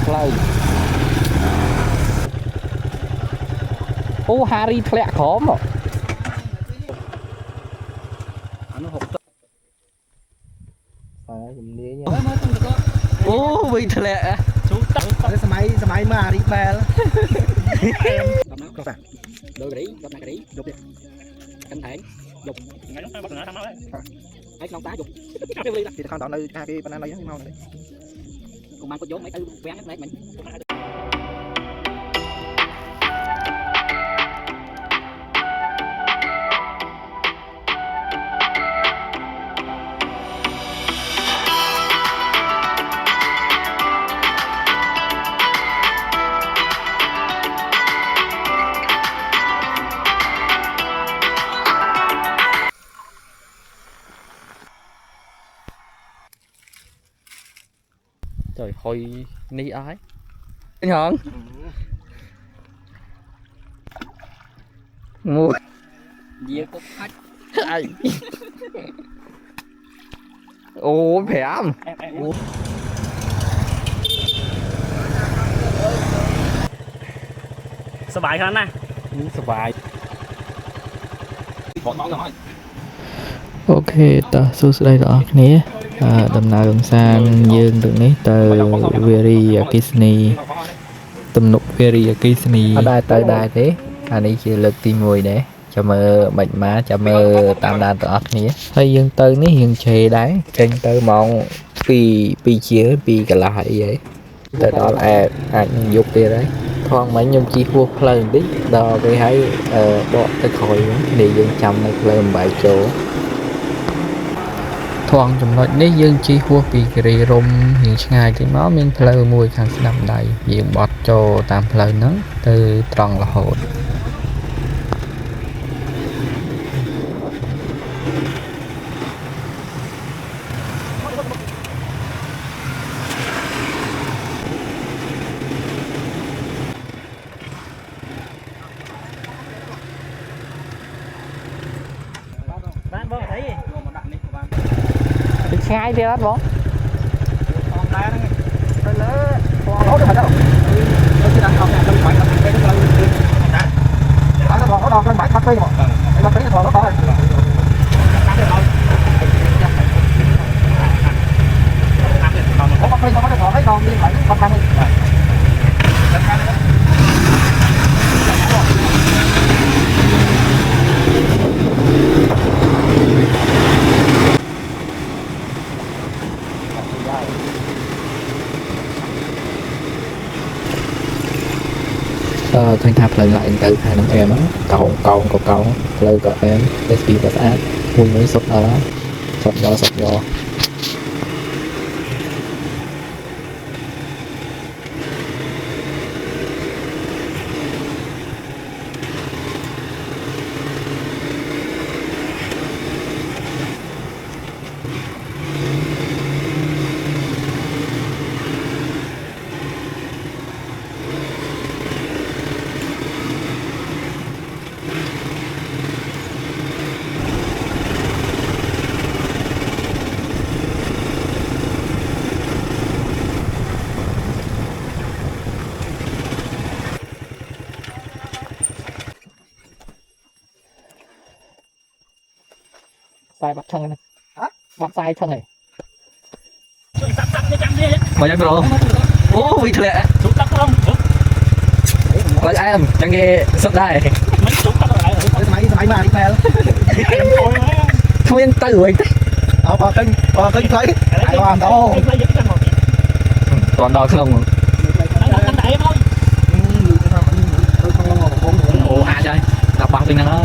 lâu ô Harry thẹn khó mà ô bị thẹnสมัยมาดิแบล đôi cái đấy dục đi canh thản dục ấy con tá dục thì con tao nơi hai cái banana lấy nhau này cùng mang có vốn mấy thứ quen hết mình trời hồi ni ái anh hòn mua gì có khách ai ô phải khôngสบายขนาดนั้น สบาย អូខេតោះសួស្តីបងប្អូនគ្នាដំណើរកំសាន្តយើងទឹកនេះទៅវារីអគ្គិសនីទំនប់វារីអគ្គិសនីអត់ដែរទៅដែរទេអានេះជាលើកទី1ដែរចាំមើលមិនមកចាំមើលតាមដានទាំងអស់គ្នាហើយយើងទៅនេះយើងឆេដែរចេញទៅម៉ោង2ជាង2កន្លះអីហីទៅដល់អាចនឹងយប់ទៀតហើយថងមិញខ្ញុំជិះហួសផ្លូវបន្តិចដល់ពេលហើយបកទៅក្រោយនេះយើងចាំនៅផ្លូវអំបែកចូលថងចំណុចនេះយើងជិះហួសពីគិរីរម្យរៀងឆ្ងាយតិចមកមានផ្លូវមួយខាងស្ដាំដៃយើងបត់ចូលតាមផ្លូវហ្នឹងទៅត្រង់រហូតឆ្ងាយទៀតអត់បង ទៅលើបងទៅដល់ទៅទីដល់អត់ទៅបាច់ទៅទៅទៅអត់បងដល់ទៅបាច់ផាត់ទៅបងហើយមកទៅទៅដល់ហើយผมก็เคยทำมาแต่ก่อนให้ลองมีหลายคนทำให้ឃើញថាផ្លូវឡើងទៅខាងនោះអែមកោងផ្លូវក៏អែមតែស្ពីក៏ស្អាតមួយសុខដល់សុខយក sai bắt chân này bắt sai chân này mà chắc rồi ô bị thẹn chúng ta không lại em chẳng nghe sắp đây mấy chúng ta lại máy mà đi về không yên tay rồi bò kênh thấy hoàn đâu còn đo không ồ à trời đọc bằng tình nó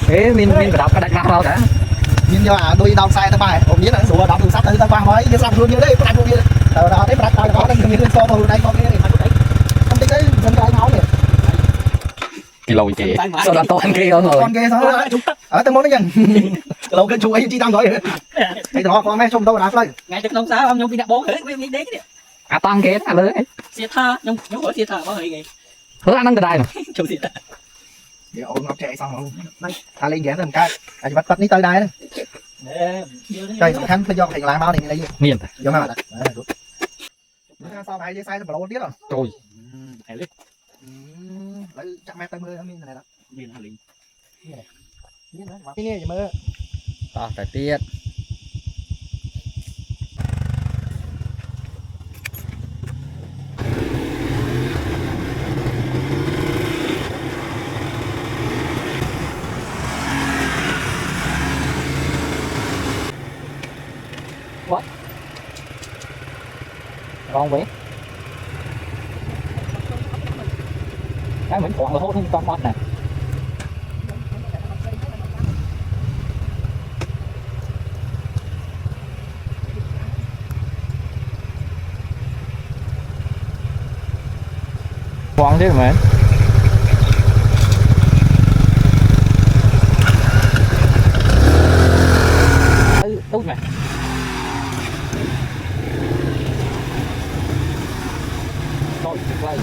thế mình phải đọc cái đánh nào cả nhưng mà đôi đau sai tao bàiผมnhớ là sủa đọc từ sắp tới tao qua mới giờ xong luôn như đấy đánh luôn như từ đó đến đặt tao có đang những con màu đây con cái này không tính đấy dân trai máu này cái lồi kì sao là con kia con kia thôi ở tao muốn nó dần lâu cái chú ấy chỉ đang gọi thì đó con mấy xong đâu đã lên ngày trực đông sáu ông nhung đi đặt bố khởi với đấy cái à tăng kia à lưới xe tha nhung hỏi xe tha có hơi gì hứa ăn từ đây mà chung xe tha thì ôn ngọc trẻ xong rồi ta lên ghé lên cái bắt bắt ní tới đây đấy đây khánh phải do thành lại máu này đây miền do mà sao này dây sai bảo biết rồi Trời. Thầy lít lấy chắc mẹ tay mưa mình này đó viên hả liền cái nghe gì mưa Ta phải tiết. What? Wrong way. Cái mình còn là hốt không con mắt này. Quăng chứ mẹ. Tốt mẹ. Rồi, quay.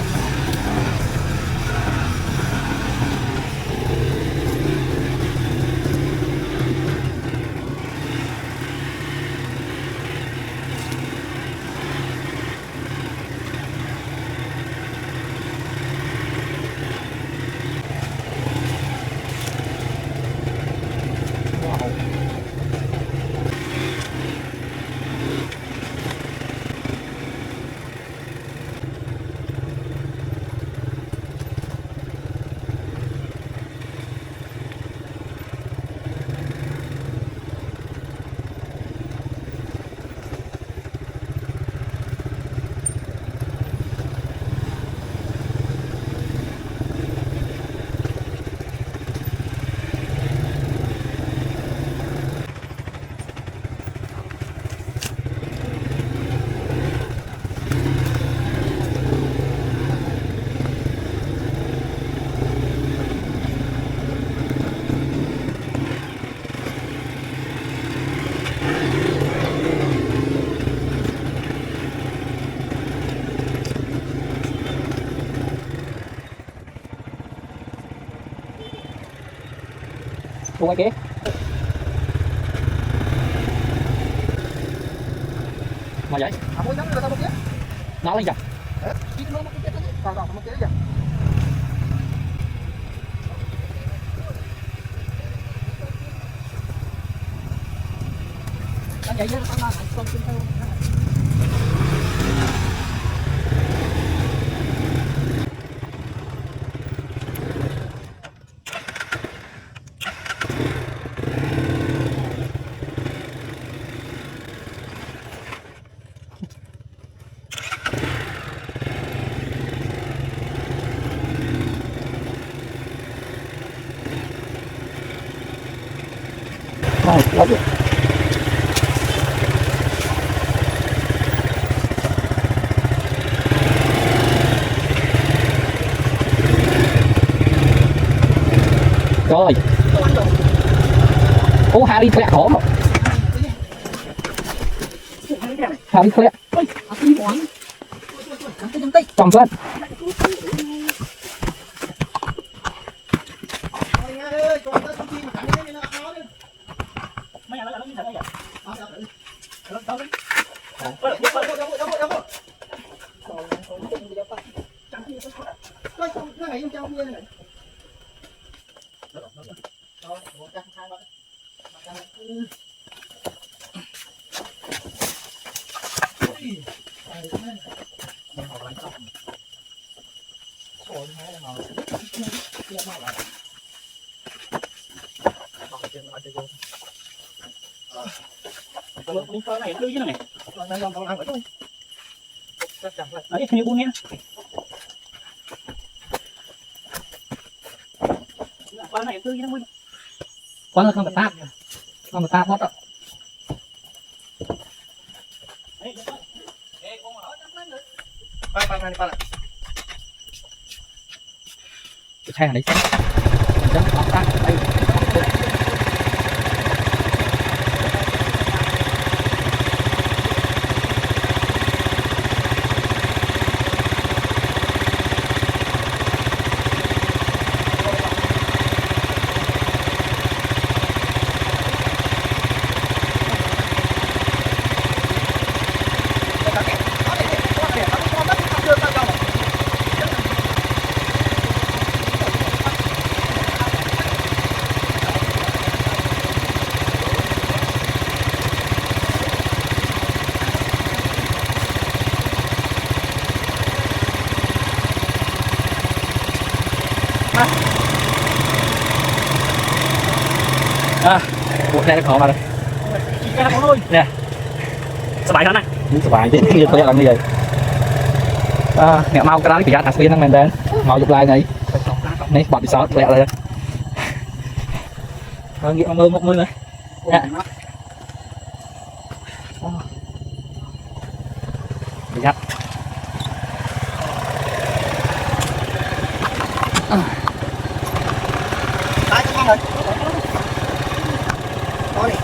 Ủa kìa. Mà vậy? muốn nhắm người ta một cái Nó lên kìa. nó một cái còn một cái kìa vậy chứ nó con xin theo Rồi, lấy đi. Rồi. Ô, Harry khỏe khó mà. Harry khỏe. Cầm lên. mấy nhà nó như thế này Con con này đưa chứ này. Đấy, hình như buông nha. Con này đưa chứ nó buông. Con không phải táp. Không phải táp mất rồi. Cái xe này chắc lọc táp đây. xe không mà cái nó thôi nè sờ bài hơn này sờ bài chứ như tôi làm như vậy mẹ mau cái đó thì thằng xuyên thằng mình đến mau chụp lại này này bọt bị sót lẹ rồi nghĩa mơ một mươi này bị gắt Đấy, cái con rồi. Đó đi.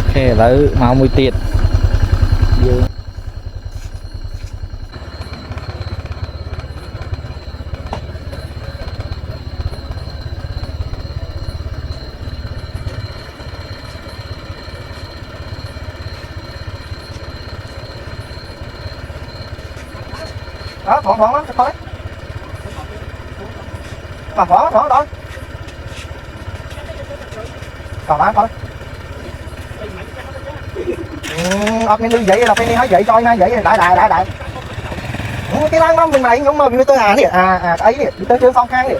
ok lấy mau mùi tiệt Đó, thoáng đó, thôi. Mà thoáng đó. Còn bán thôi. Nên như vậy là phải đi hái vậy cho ngay vậy đại. Cái lăng đó mình này nhưng mà bị tôi nè ấy đi, bị tôi chưa xong khang đi.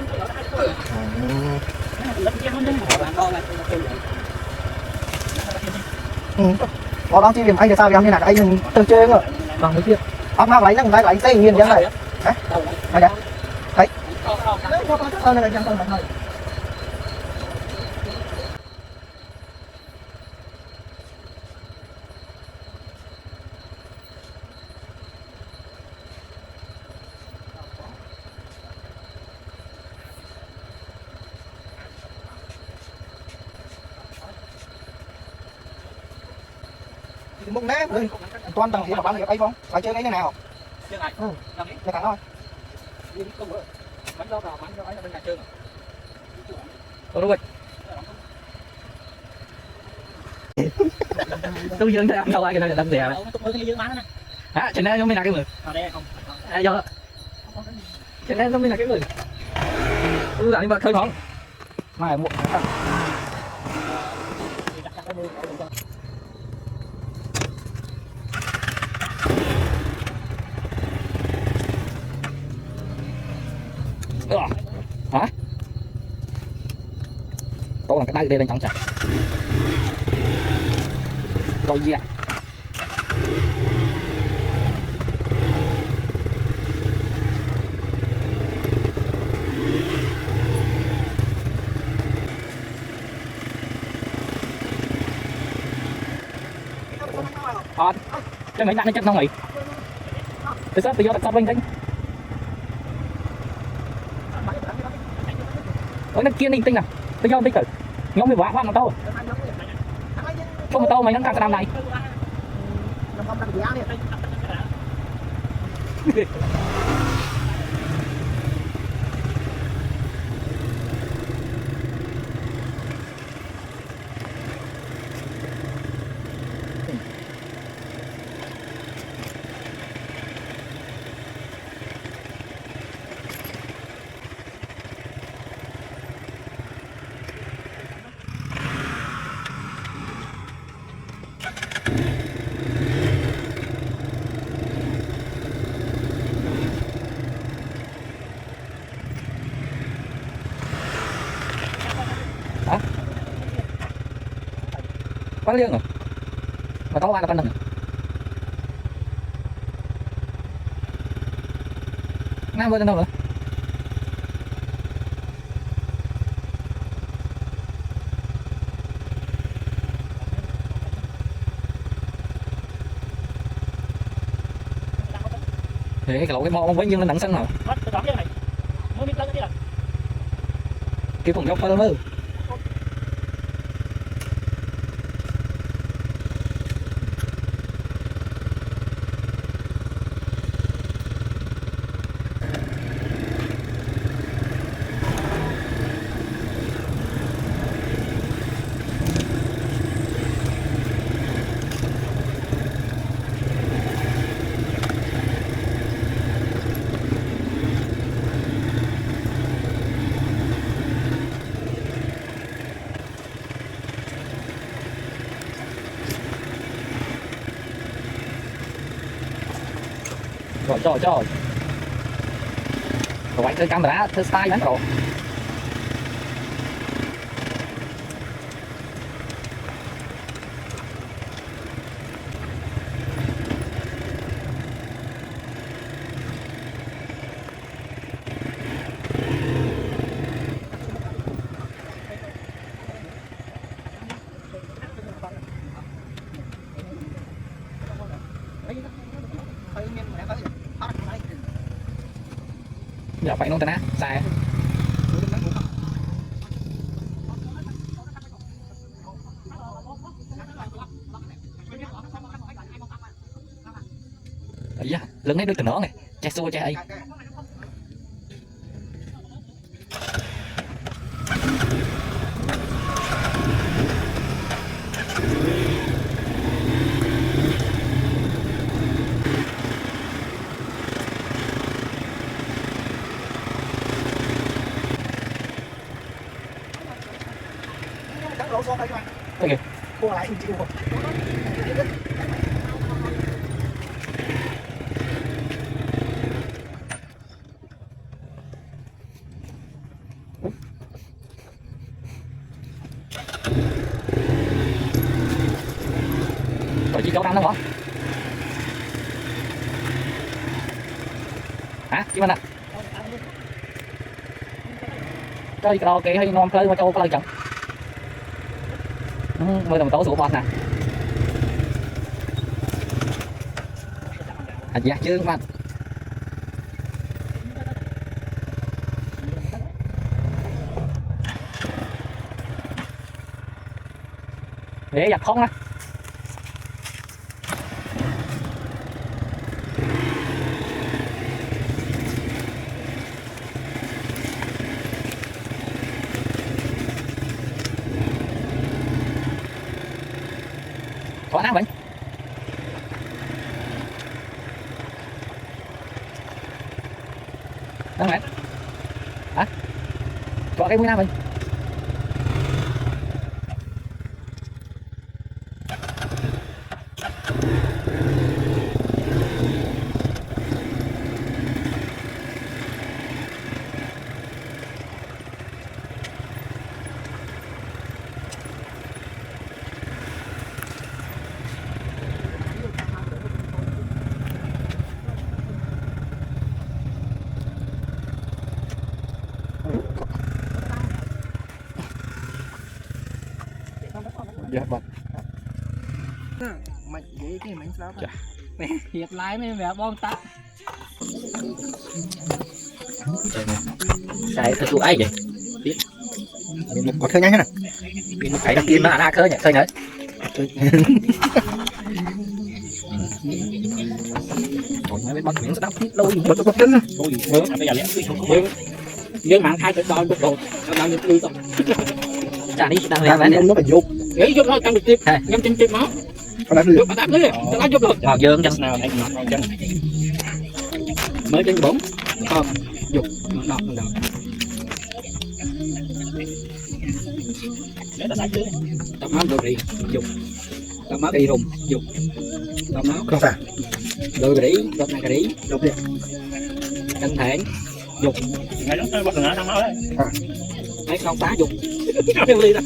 Có đón chi điểm anh thì sao em như là anh đừng tôi chơi nữa. bằng mấy tiệt Ông nào lấy nó lấy tay nhiên vậy này. Hả? Đây đây. Thấy. Đấy, có hơn này chẳng hơn thôi. Một nát rồi. Toàn tầng gì mà bán được ấy không? Phải chơi cái này nào? chưa này Để thẳng thôi. bánh đâu vào bánh đâu ấy là bên nhà chơi đúng rồi tôi dừng thấy ăn đâu ai cái này là đâm dẻ tôi cái dương bán này hả cho nên không biết là cái mực ở đây không do cho nên không biết là cái mực lại đi mà khơi thoáng mai muộn hả tôi làm cái tay đây đang trọng chặt rồi gì ạ cái mấy nặng nó chắc không nghỉ từ sao từ do đặt sao bên đánh ở nó kia ninh tinh nào tôi do tinh tử nhóm người võ khoan mà tao không mà tao mày nó càng làm này quá liêng rồi mà tao ăn là con đừng nam vợ đâu rồi thì cái lỗ cái mò với dương lên nặng sân nào cái phòng dốc phải không Rồi rồi anh chơi camera chơi style lắm rồi. Giờ phải nông tên á sai ấy da lần này đôi từ nó này che xua che ấy okay. Cô lại chịu rồi. rồi chỉ câu năm đó hả? Hả? Chứ anh ạ chơi karaoke hay ngon chơi mà châu có lời chẳng mới làm tố sủa bọt nè dạ chứ mà để giặt không á có nào vậy đâu mẹ hả có cái mũi nào vậy dạ vâng Mày ghế cái mảnh sao dạ Hiệp lái mới mẹ bom tắt. sai thật tụ ai vậy có khơi nhanh thế này phải đăng kim nó ăn khơi nhỉ khơi nữa còn nói với bác miệng sẽ đắp lâu gì bớt chân Ôi, bây giờ lẽ nhưng mà hai cái đôi một đồ nó đang được lưu tâm. chả đi đang làm nó phải dục Nghĩ giúp nó tăng được tiếp, ngâm trên tiếp máu. có làm gì Giúp bạn đi, nó giúp được. vào dương chân Nào thấy ngọt chân. Mới trên 4. Không, dục ngọt ngọt. Để ta đánh chứ. Tập máu đồ rì, dục. Tập máu đi rùng, dục. Tập máu không phải đồ rì, đợt này rì, dục đi căng thẳng, dục. Ngày đó bắt được nó máu đấy. Đấy không tá dục.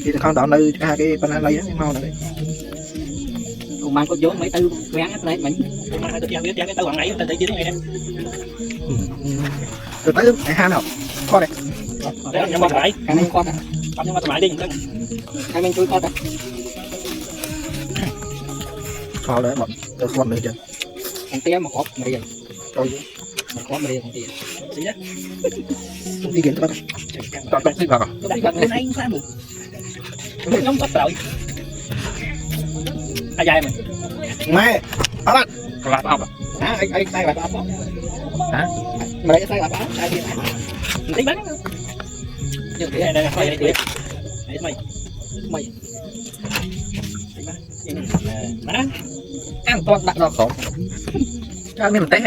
thì con đón nơi hai cái banana lấy nó mau này Cùng mang có vốn mấy tư quen hết đấy mình. Mà tôi biết cái tao bằng ấy tôi thấy chứ em. từ tới hai nào con này Đấy nhưng mà phải, cái này con nhưng mà phải đi. hai bên chui con đấy cho đấy bọn tôi con này chưa thằng tia mà có mày vậy rồi mà có mày thằng tia Gì đó. cũng đi kiếm các bạn con thích vào Tôi thấy gần này sao được. Tôi không có rồi. Ai dài mình. mẹ các bạn là tao hả anh tay vào tao hả mà lấy tay vào tao tay đi Tí bắn. Nhưng cái này phải đi. Đấy mày. Mày. Mà đó. ăn con đặt vào khổ ăn miếng té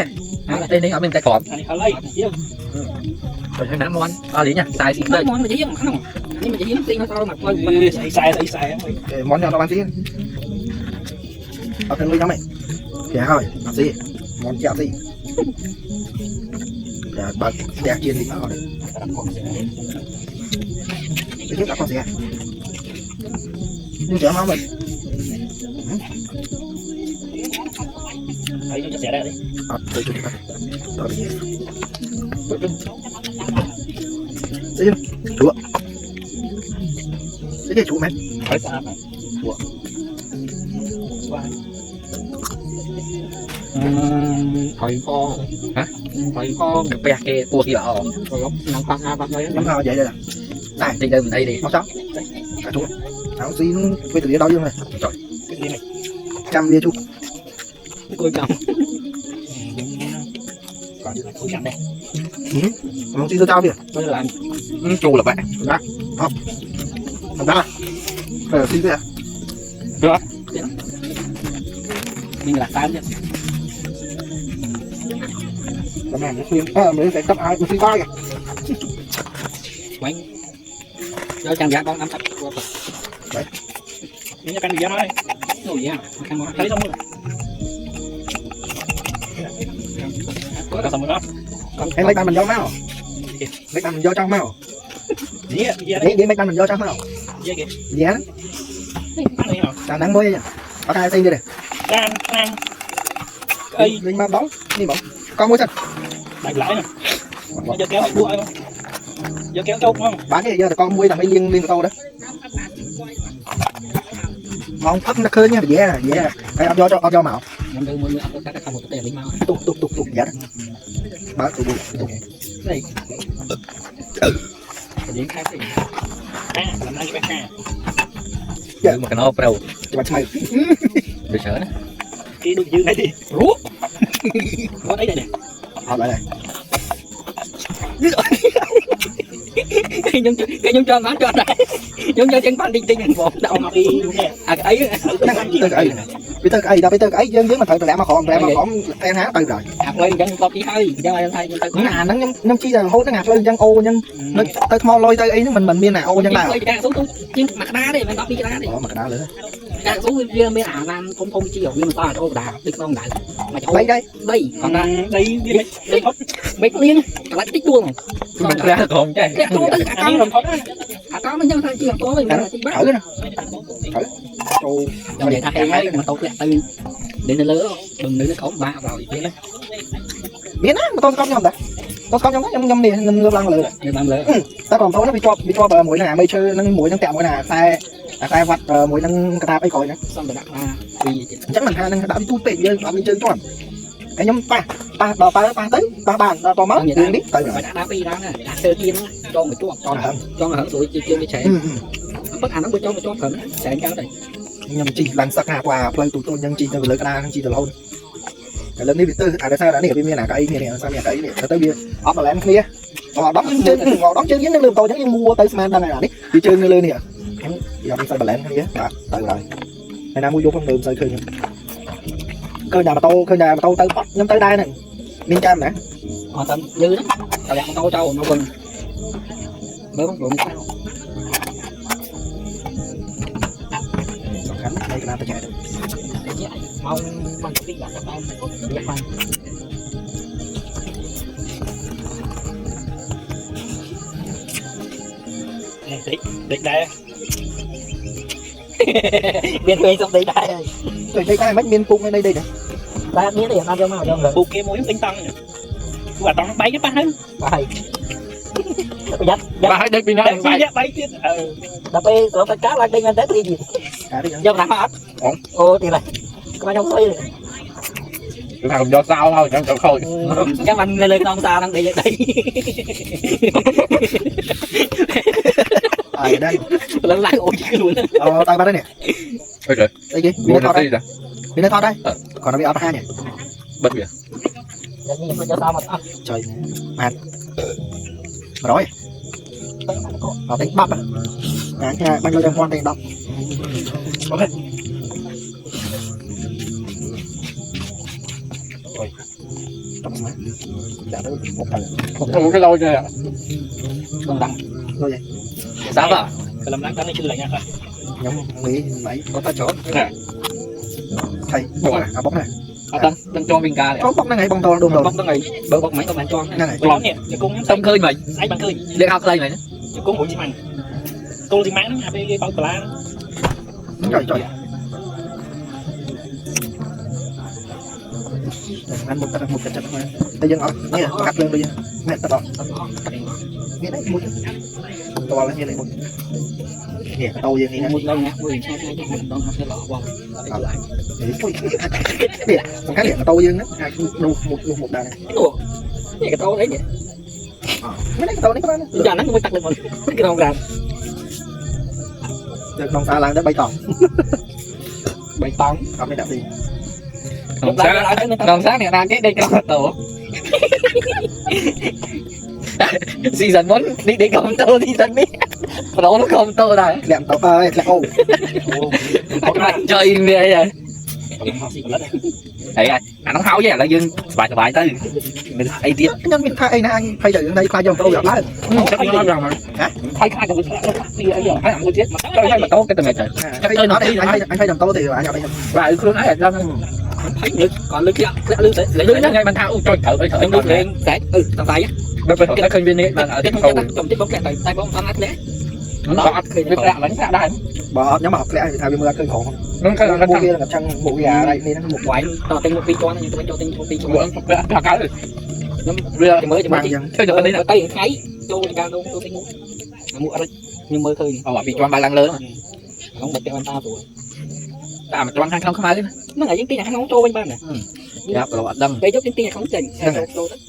ăn tên đi ăn miếng té cọp Anh khó lấy. rồi thằng món lý nha xài xịn đây Món mà chỉ mà không. Nhưng mà chỉ hiếm tiền nó sao mà sai. món nào tao ăn xí ở thân nuôi nhau mày thì thôi ăn xí món cháo xí Bà đẹp chiên thì nó đấy. Cái trước đã con gì à? Nhưng chở máu mình. Thấy nó sẽ ra đi. Tôi chụp cái. Đó là gì? Đấy chưa? Chúa. Đấy cái chú mẹ. Phải sao? Hỏi con hả? Hỏi con được bè kê cua kia ở nằm phăng a phăng đấy. Nắm hao vậy đây là. Này đi đây mình đây đi. Mau chóng. Cả chú. Áo xin quay từ đó dương này. Trời. Cái gì này? Trăm bia chú. Cua chồng. Còn cua chồng đây. Không xin tôi trao kìa. Tôi làm Chú là vậy. Đó. Không. Làm ra. Xin thế à? được. Nhưng là sao chứ? Làm hàng nó xuyên. Mình phải cấp ai cũng xin coi kìa. Quánh. Cho chàng giá con nắm chặt. Đấy. Những cái gì đó nói. Đồ gì hả? Thấy xong rồi. Có xong rồi đó. Em lấy tay mình vô máu. Lấy tay mình vô trong máu. Dễ mấy tay mình vô trong máu. Dễ lắm. Đang đáng môi vậy. Có ai xin đi đây. Linh ma bóng. Đi bóng. Con mua chân. Đánh lại nè. Giờ kéo bụi không? Giờ kéo trâu không? Bán cái giờ là con mua thằng ấy liên câu đó. Mong thấp nó khơi nha, dễ à, dễ à. Cái áp cho mạo. Mình đưa mua áp cho các một cái tiền mau. Tục dễ. Bán tụi bụi. Đây. Điện khai gì? Làm đây cái ha. Dạ mà cái nó đâu. Cho bạn mày. Được sợ đó. Cái đường dương này đi. Rú. Có thấy đây nè. Lại này. Cái nhung cho bán cho này. Nhung cho chân pan tinh tinh một đầu mà đi. À cái ấy. Bây giờ cái ấy dương mà thời lẽ mà khỏng em há từ rồi. Hạt lên chân to tí hơi, chân lên thay chân. Nó nó nhâm chi là hốt nó ngạt lên chân ô nhân. Nó tới mau lôi tới ấy mình miên nào ô nhân nào. Nhưng mặt đá đi, mình có đi đá đi. Mặt đá nữa. Càng xuống kia mới làm không chi nhưng mà to ô đà, đứt không đại. Mà cháu đây, còn ra đây mấy con liên lại tích đuông. Mình ra còn chứ. Có mình nhân thay chi có mình thì bắt. Thử nè. Cho vậy ta hay ấy mà tao lại tay đến lớn đừng đến nó ba rồi thế đấy. Biến á, mà con nhau ta. Con trong nhâm này ngâm lăng lửa. Ngâm lửa. Ta còn thôi nó bị cho bờ mũi nào mây chơi nâng mũi nâng kẹo cái nào tay vặt mũi nâng cà ấy coi nữa. Xong rồi đặt ra vì chắc mình hai nâng đã bị tu tệ như nó bị chơi tròn. Cái nhóm ba tới ba bàn to mất đừng biết tới rồi. Đá phi đó nè, đá chơi kia nó cho người cho hở rồi chơi đi chạy. Bất hẳn nó bị cho phần chạy cao đây. Nhưng chỉ lần sắc hạ qua play tụi tôi nhân chỉ từ lưỡi cái chỉ từ lâu. Cái lần này bị tư tại sao đã nè bên nào cái này sao nè cái này tới bia ốp mà làm kia họ đóng chơi những lương tôi những mua tới man đang này đi đi chơi nơi nè em giờ mình phải bật lén cái gì á từ rồi này nào mua vô con đường chơi khơi cơ nhà mà tôi tới bắt nhóm tới đây này miên cam nè họ tâm dư đó tao đặt tôi trâu nó vừng bớt bụng sao khánh đây cái nào tôi chạy được mong bằng cái đặt tao đẹp hơn địch đây miền quê xong đây đây đây cái mấy miên cung đây nè ba miếng thì ăn cho màu cho người buộc kia mũi tinh tăng và tao nó bay cái ba bay dắt ba đây bên này bay tiếp đập đi rồi phải cá lại đi anh tết đi gì dân làm hết ô thì này có bao nhiêu thôi làm do sao thôi chẳng thôi chắc anh lên non xa đang đi đây ở đây lên lại ôi luôn tay ba đây nè rồi đây gì bên đây thôi đây còn nó bị áp hai nhỉ bật kìa trời mệt rồi nó đánh bắp à bao nhiêu đem quan đánh bắp ok rồi một cái lôi kìa không đăng rồi vậy sao vậy phải làm láng cái này chưa lại nha nhóm nghĩ vậy có ta chốt nè thầy bóng này bóng này tăng cho viên ca này có bóc nó ngày bông to đùng rồi bóc nó ngày bơ bóc máy tao bán cho nó ngày còn nèจะกุ้ง tâm khơi mày ไอ้บางคืน để học đây mày จะกุ้งหัวจิมันกุ้งจิมันนะไปเป่าปลา trời ăn một cái chặt mà bây giờ nó nghe cắt lên bây giờ mẹ tao nghe đấy một to lên như này một nghe tao như thế một lần nhá 10 2 2 ต้องทำให้หล่อว่ะ này cái điện tao như nó một đàn nàyนี่cái tao đấy nhỉ cái này tao đấy các bạn giờ nó mới tắt lên một cái đồng ra được đồng ta làm đã bay tòng bày tông không để đạp gì đồng sáng này đang cái đây cái tổ season 4 đi công tô season biết nó công tô này lẹm tao ơi lẹm ô chơi về vậy đấy nó háo vậy là dương bài tới mình ai tiếc nhân viên thay này anh thay giờ đây khai dòng tao gặp lái chắc nó nói rằng hả thay khai được đi ở giờ phải làm chết mà chơi mà tốt cái tình này chơi nó đi anh thay dòng tao thì anh ở đây và cứ nói là thấy được còn lưng kia lưng sẽ lưng ngay mình thao trời thở thở lưng lên sẽ tao tay á bên bên cái kênh viên này mà ở cái cái không cầm tiếp bóng tay tay bóng ăn đấy nó khi biết ra là nó đây bỏ nhóm học lẽ thì thay vì mưa cơn khổ nó cái là mua kia là chăng bộ gà đây nên nó một quái tao tên một phi cho nhưng tao cho tên một phi cho thằng cái nó bây giờ mới mang chỉ dân chơi được đây là tay thấy cho đi cao đâu tôi tên mua ở đây nhưng mới thôi bị cho ba lần lớn không bật cho anh ta rồi mà cho ăn không ai nó là những tiền không cho bên ban nè dạ rồi đâm cái chút những tiền không trình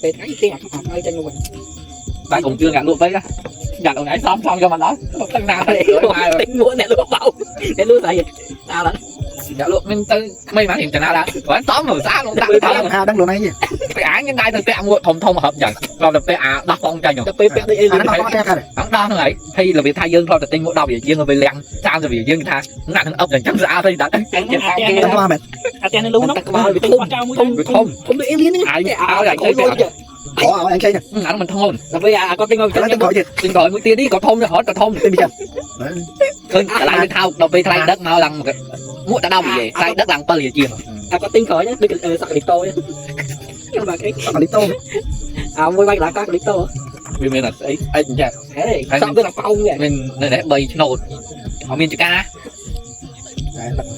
về thấy tiền không ai trên mình bạn cũng chưa gạt luôn với á gạt hồi nãy xong cho mình đó tăng nào để tính mua nè luôn bảo để luôn tại gì tao đó dạ luôn mình tư mấy màn hiện trường nào đã quán tóm rồi xa luôn đang đang luôn này gì cái án như này tôi sẽ mua thông thông hợp nhận rồi là cái đắp phong cho nhau tập pe đi nó có cái này hắn đo thôi hay là việc thay dương thôi là tinh mua đâu vậy dương về lẹn sao rồi vì dương tha nặng ấp dần trắng ra thôi đã nó qua mệtอาจารย์รู้เนาะเจ้ามือ không không được liên ai áo lại chơi có anh chơi nè anh mình thông là bây giờ có tin không nó tên gọi gì tiền gọi mũi tiền đi có thông rồi hỏi có thông tên bây giờ khơi lại bên thao đầu về thay đất mau lần mua đã đâu vậy thay đất lần bao giờ chưa có tin khỏi nhá đi sạc lịch tôi nhưng mà cái còn lý tô mua bay lại có lịch tôi vì mình là ấy dạ xong tôi là phong vậy mình để bày nồi họ miên chữ ca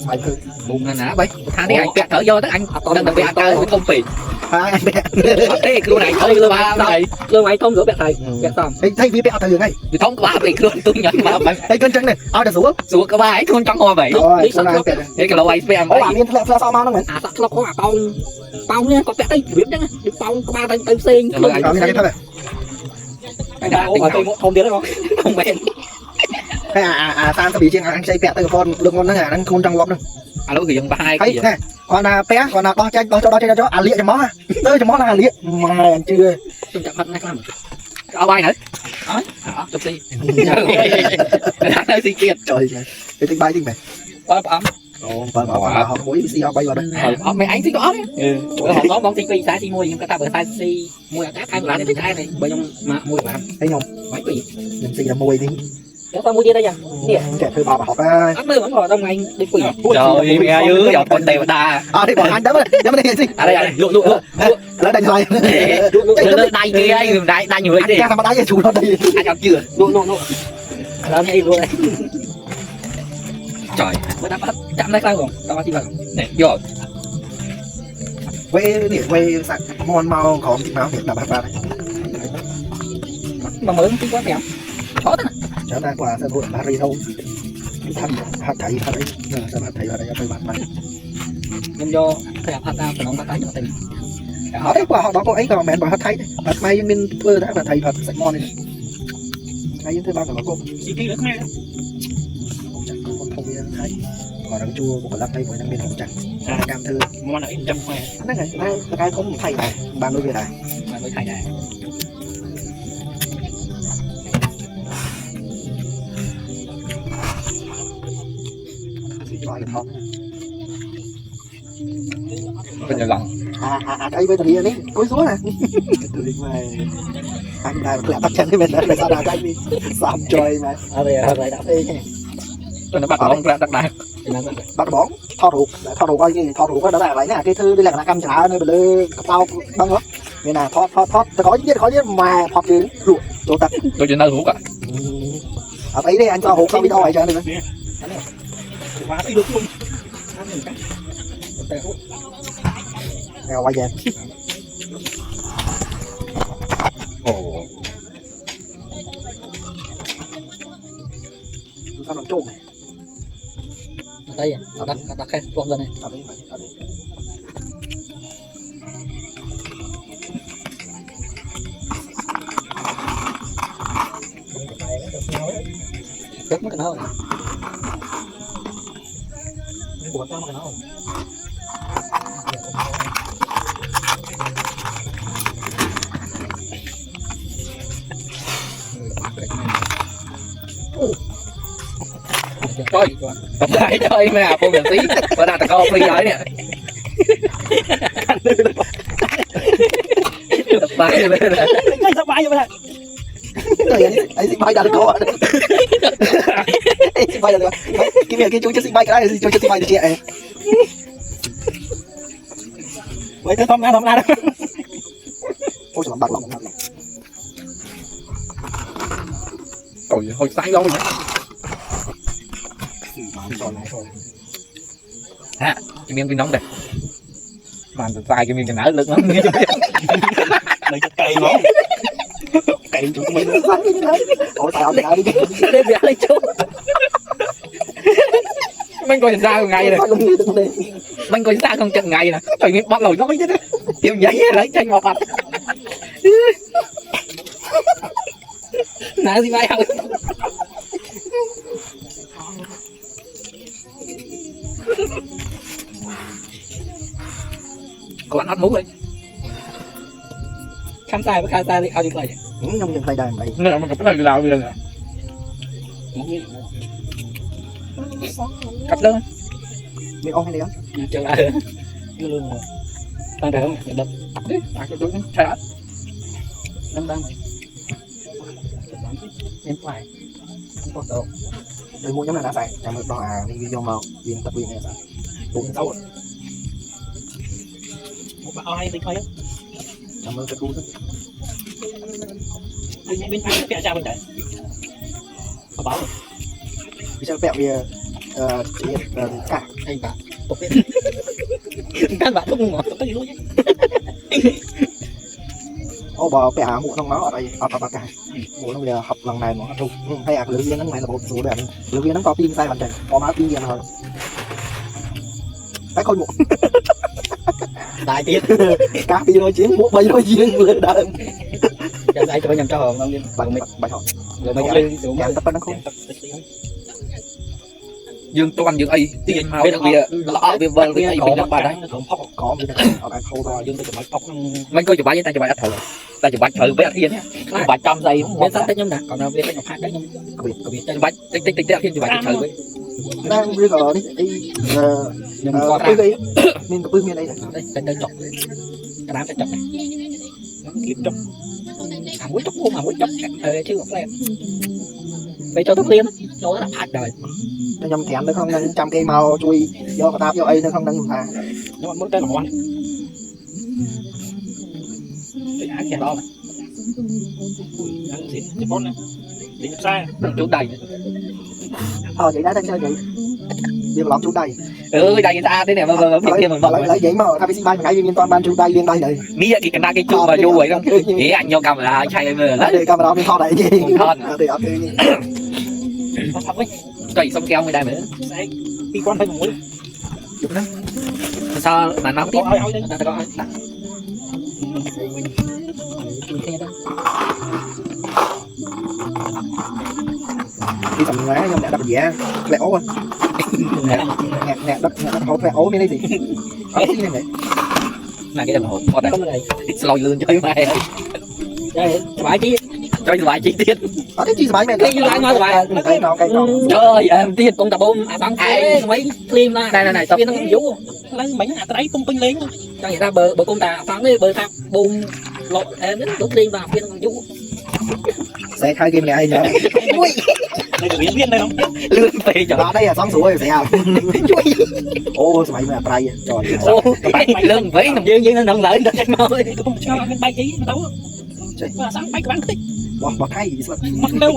phải cứ bùng là nã bay thang đi anh kẹt thở vô tới anh đang đặc biệt chơi với công pì anh bẹ thế cứ này thôi luôn này lương mày thông rửa bẹt thầy bẹt xong thay vì bẹ thầy ngay thì thông ba bị luôn tôi nhận mà đây cân trắng này ao đã xuống cái ba ấy không trắng hoa vậy rồi cái lỗ ấy em có làm viên là sao mau nó mình sắp nó có bông nha có bẹt đây biết đấy được bông có ba tay sen rồi cái thôi cái nào mà tôi không biết đấy không bẹt cái tan sẽ bị trên anh xây bẹt tay con lương con nó là đang không trong lắm đâu alo thì dân ba hai thấy nè còn là bé còn là đo cho liệt cho món tới cho món là liệt mà chưa tôi chậm mặt này làm ở bay nữa chụp đi nơi kia trời cái tính bay tính mày ấm họ mỗi xì họ bay vào đây mấy anh thì có đấy họ có bóng tinh sai xi mua nhưng ta bởi sai xi mua là các anh lại đến cái này bởi trong mà mua bạn thấy không mấy tỷ mình xì là mùi đi chúng ta mua gì đây nhỉ kẹt thôi bà học ra ấp mới vẫn còn trong anh đi quỷ trời mẹ dưới dọc con tèo đà đi bỏ anh đấm đây gì ở đây lụa lấy đây thôi đây kia đây nhiều đấy ra mà đá chủ nó đây anh gặp chưa lụa làm gì luôn đây trời mới đáp chạm đây sao rồi tao chỉ vào này rồi quay sạch mòn màu có thịt máu hiện là bạc này mà mới tí quá kẹo khó thế chúng ta qua sân hội Paris thôi thằng hạt thầy hạt đấy giờ hạt thầy ở đây tôi bạn bạn nhưng do thầy hạt ta phải nó tay cho tình họ đấy quả họ đó có ấy còn mẹ bảo hạt thầy hạt may mình vừa đã là thầy hạt sạch ngon này hay thứ ba là có xí kia nữa nghe không biết thấy mà đằng chua của lắc đây với đang bên hồng trắng cam thư món này trăm khoe cái này cái có một thầy này ban đôi về này mà mới thầy này gọi là không bây giờ lần cái bây giờ đi đi cối xuống nè anh này lại bắt chân cái bên đó lại sao đào cái đi sạm trời mà ở đây lại đạp đi tôi nó bắt bóng ra đặt đài bắt bóng thọ đủ coi cái thọ đủ coi đó là lấy nè cái thư đây là cam trả nơi bờ lơ bao băng đó nên là thọ có biết mà thọ chứ ruột đồ tật tôi chỉ nói hút à ở đấy đây anh cho hộp xong đi thôi cho anh được Quá đi được luôn. nào quay về sao làm trộn này đây đặt khen con lên này ở đây rất mất cái nào của tao cái nào Trời, tập lại chơi mấy à cô gần tí, bữa nào tao coi phi giỏi nè. Tập lại lên nè. Cái sao bay vậy? ấy xin bay ra được cô ạ xin bay ra được cái việc cái chú cho xin bay cái này chú cho xin bay được chị ạ Vậy tôi thông ra đó. ôi trời bạc lòng Trời hồi sáng lâu rồi. Ha, cái miếng nóng đây. Màn từ tay cái miếng nở lực lắm. Này cay lắm. cày chú mình ôi trời ơi đi lên về lên chú Mình coi ra ngày này. Mình coi ra không chừng ngày nè. Trời miếng bắt lồi nó chứ. Tiêu giấy lấy tranh một mặt. nãy gì bay không Còn ăn mũ đi. khám tay với khai tay đi ao đi coi những nông dân tay đàn này Nó mà có cái nào bây giờ nè. Cặp lớn. mình ôm hay đi không chờ lại luôn rồi đang đợi không đập Đi, cái túi chạy hết. đang bên ngoài không có đâu đôi mũi giống là đã phải chạm được đo đi video màu viên tập viên này sao 46 Một bà ai thì coi á. chạm được cái cú rất Bên phải cái cha bên trái. Có báo rồi. vì sao vẹo bia cả anh bạn tục biết các bạn không ngọt Cái gì luôn chứ. ô bò vẹo mũ trong nó ở đây ở cả mũ trong giờ học lần này mà thuộc hay lưỡi viên nó mày là một số đẹp lưỡi viên nó có pin sai bàn chân có má pin viên rồi cái khôi mũ đại tiết cá pin nói chiến mũ bay nói chiến vừa đã cho đây cho nhầm cho hồn không bạn bạn hỏi rồi mấy cái xuống em tập nó không Dương Toàn Dương ấy tiền màu đặc biệt lọ về vần với ai mình làm bài đấy. có gì ở đây khâu rồi Dương tôi chụp bài phọc. Mình coi chụp bài với tay chụp bài thử. Tay chụp bài thử với thiên nhé. Chụp bài trăm giây không bên sắp tới nhóm nè còn nào bên ngọc hai đấy nhóm có biết chụp bài tích thiên chụp bài thử với. đang bây giờ đi nhưng mà có cái gì nên có bưng đây này đây đây chọc cái đám cái chọc này Kiếm chụp. mũi chọc không mũi chọc chứ không em vậy cho thuốc liên nó là hạt đời nó nhầm thèm nó không nâng trăm cây màu chui do cái táp do ấy nó không nâng mà Nhưng mà muốn tới ngọn. Cái ác kẻ đó này. Ăn gì? Cái con này. Đi nhập sai. Chú đầy. chị đã đang chơi vậy đi lọt chú đây Đầy người ta thế này mà kia mình lấy giấy mà thay vì ban cái liên quan ban chú đây liên đây này nghĩ cái cái cái chú mà vô vậy không nghĩ anh vô cầm là chạy mà đây camera mình kho này gì thì ở đây Nó thật ấy. chạy xong keo người đây nữa Đi con phải mũi. chụp nó sao mà nóng tiếp Ôi đây. ta có đi tầm lá nhưng đã đập gì á lẹ ố nè đất hậu lẹ ố mới đây gì ở cái này là cái đồng hồ ở đây không này lòi lươn chơi mai đây phải chi chơi vài chi tiết ở cái chi máy mày cái gì lại nói vậy cái nó trời ơi em tiên con tập ôm bắn thế mấy phim là này tập nó không vũ Lấy mấy hạt đấy tung tinh lên. cho người ta bờ con tà bắn đi bờ tháp bùng lột em đến đốt phim vào phim nó không vũ sẽ khai game này ai nhớ đây được viên đây không លឿនពេកចុះ đó đây là xong rồi phải không ô sao mày mà bay trời លឿនពេកខ្ញុំយើងនឹងឡើងទៅចេញមក không cho bên bay tí đâu mà sáng bay các bạn thích bỏ thay gì sao mất đâu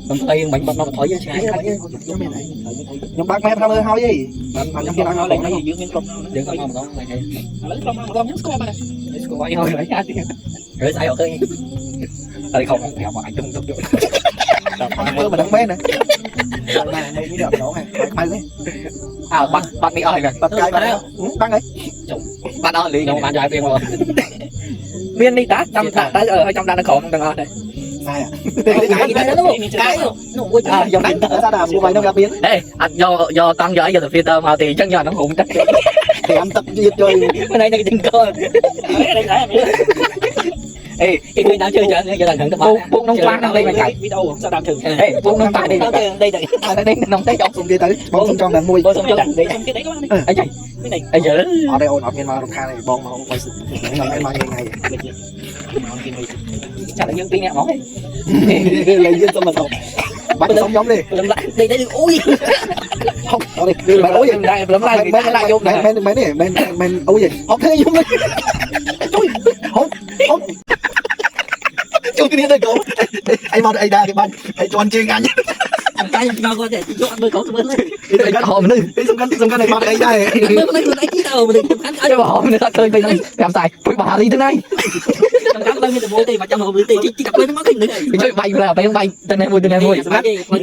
ខ្ញុំស្អីមិនបាត់មកថយឆ្ងាយ nhưng bác mẹ tham ơi thôi gì mà trong kia nói nó nói lại dương nhân công យើងអត់មកម្ដងហ្នឹងហើយ lấy không nhớ score mà ស្គាល់ហើយហើយចាទៀតហើយស្អីអត់ឃើញហើយខំប្រាប់មកអាចទុំទុំយក mơ mà đắng bé nè đây như được đó này bay đấy អើបាត់នេះអស់ហើយ bắt cái bắt băng ấy បាត់អស់លីខ្ញុំបានយកពីមកមាននេះតាចាំដាក់ឲ្យចាំដាក់នៅក្រុមទាំងអស់ដែរ sai à cái nó vui dòng đánh ra đàm như vậy nó gặp biến ê anh do tăng giỏi giờ từ filter mà thì chắc nhờ nó hùng chắc thì anh tập chơi cái này tình cơ ê cái người nào chơi chơi giờ là thằng buông nông quang đây mà chạy video sao đàm thử ê buông nông quang đây đây nông tới trong xuống kia tới bông trong đàn nuôi bông trong đàn cái đấy các bạn đi ấy chạy cái này ấy giờ ở đây ôn ở miền Nam khai này bông mà không phải sự ngày mai ngày chắc là dân tiên món lấy dân cho mình không bắt sống giống đi đây ui không ở đây mày ối gì đây lắm lại lại vô này mấy này men ối gì không thế vô lên không không chung cái này đây cậu anh mau đây ra cái ban anh cho anh chơi ngắn ăn tay nó có thể cho ăn bơi có bơi cái này hòm nữa xong cái này mau đây đây bơi lấy cái đầu mình ăn cho bà hòm nữa chơi bên đây làm tài quay bà đi thế này ăn bơi như là bơi thì mà trong hòm thì chỉ đặt bơi nó mất hình nữa chơi bay là bay bay tên em vui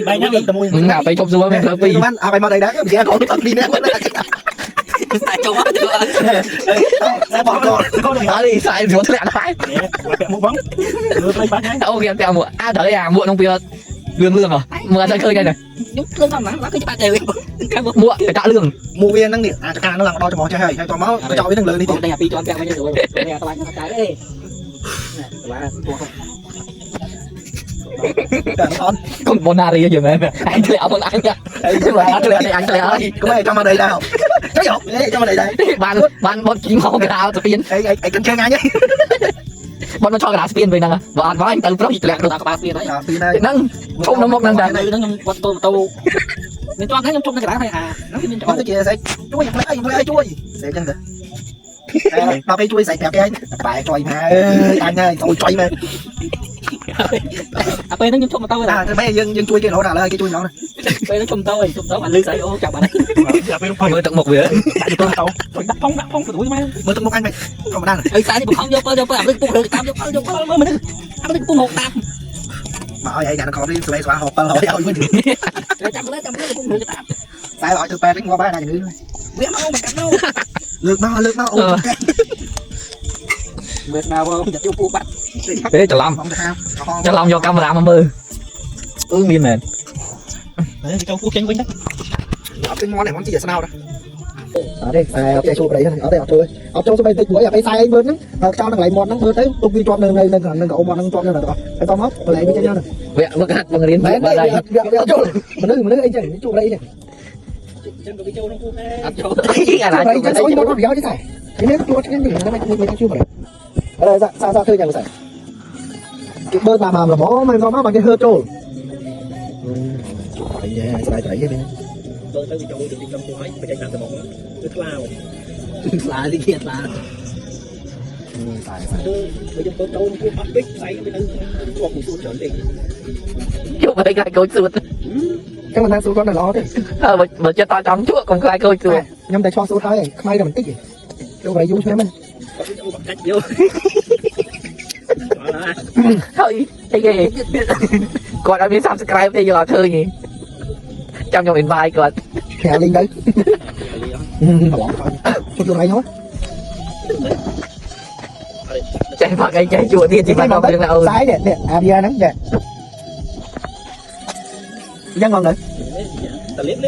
bay nó đi nào bay trong rùa em là vì à bay mau đây đã cái con nó đi nè tại châu Á sẽ bỏ con đó đi sai rùa thế này một bóng đâu kìa kìa muộn đợi muộn không biết lương rồi mưa ra khơi đây này nhúc lương không nắng cái bạn đều muộn phải trả lương mua viên năng điện à nó làm đo cho mỏ chơi hay cho máu cho với năng lượng đi đây là phi cho anh bây giờ rồi đây là các bạn cái đấy con Bonari giờ này anh lẹo con anh nha anh lẹo có ai cho mà đây đâu cái gì cho mà đây bạn bọn chỉ ngon cái nào spin ai cần chơi ngay nhé bọn nó cho cái nào spin về nè và nói anh từ pro dịch lẹo được các bạn spin đấy nâng không nó một nâng đây nó con tô mình cho thấy trong cái đá này à nó cái con cái kia sẽ chui lấy chui sẽ chân được bao cái chui sẽ kẹp cái bài trôi mà anh ơi tôi trôi mà à bên nó trong tao à bây giờ dân chui cái lỗ nào là cái chui nhỏ này bên nó trong tao mà lư sải ô chào bạn mới tận một bữa đặt phong của mà mới tận một anh mày còn đang ấy sai thì không vô làm được cung được tam vô mới mình ăn được cung hộp tam mà ơi vậy nó còn đi xoay xóa hộp tao hỏi ơi mới trăm cái cung được tam tại gọi từ pe đến qua ba này nữa biết đâu mà cắt đâu lượt nó ôi biết nào không giật vô cua bắt thế cho lòng vô camera mà mơ miên nè đấy trong cua chén quanh đấy cái món này món gì vậy sao đó ở đây ở đây ở đây chơi ở trong số bên cuối ở đây sai anh bên đó cho nó lại món nó vừa tới tung viên tròn này nên cậu món nó tròn này là cái tao móc lại đi cho nhau này vậy vâng hạt vâng đến đây đây mình nói anh chẳng chỗ đây này chân của cái châu nó cua cái cái số nó béo chứ phải cái này nó chua cái gì nó mới chua vào đây ở đây sao chơi nhà mình phải cái bơ mà là mỏ mà nó bằng cái hơ trôi chạy cái này bơ tới châu được trong cua ấy phải chạy làm một cái lao đi kia là bây giờ tôi trâu cua bắt bích say bên đây cho một số trở tiền chụp đây cái câu chuột cái mình đang số con này lo đấy mà cho tao chóng chuột còn cái câu chuột nhưng tại cho số thái này may là mình tích gì đâu phải dùng cho mình vô thôi cái gì còn đã biết subscribe bây giờ chơi gì trong trong invite còn theo link đấy chụp được này thôi chạy vào cái chạy chuột đi chỉ phải không được là trái nè à bia nắng nè dân ngon đấy ta liếm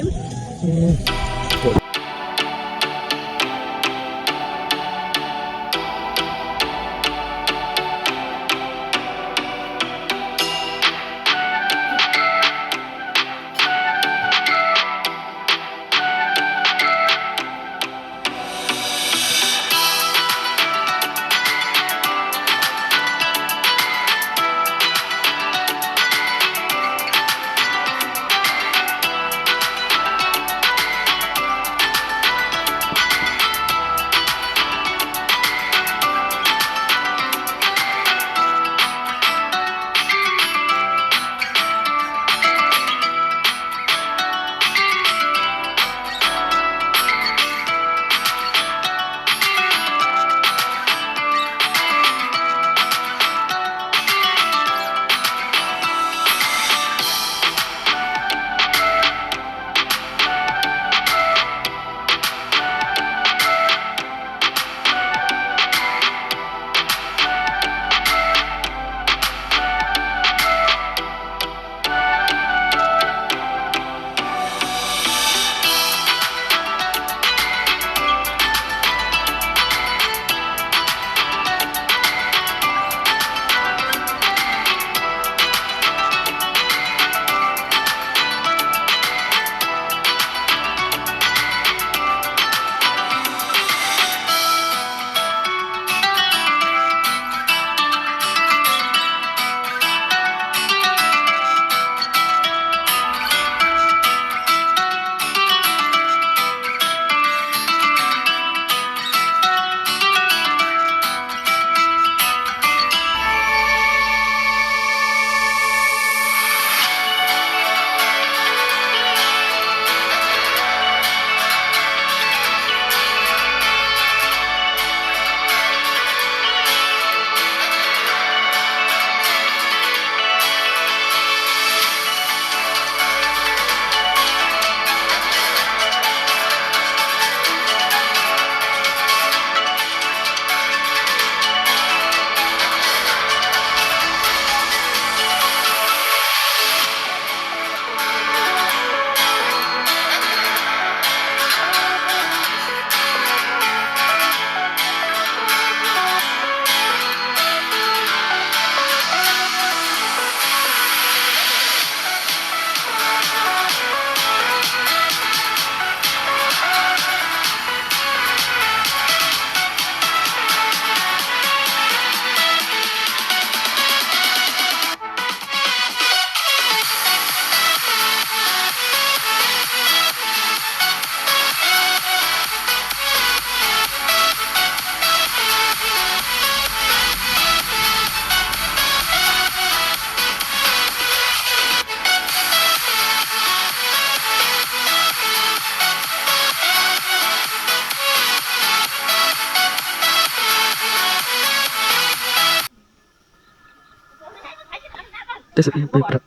Thế sự bị bật.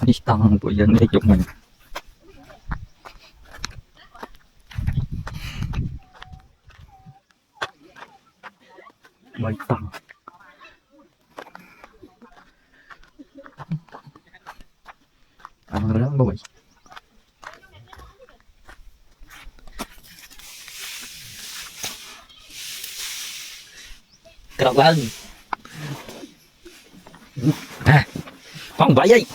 Đi tăng của dân đi chụp mình. Bảy tăng. Tăng lắm bụi. Cậu lên. À, không vậy gì.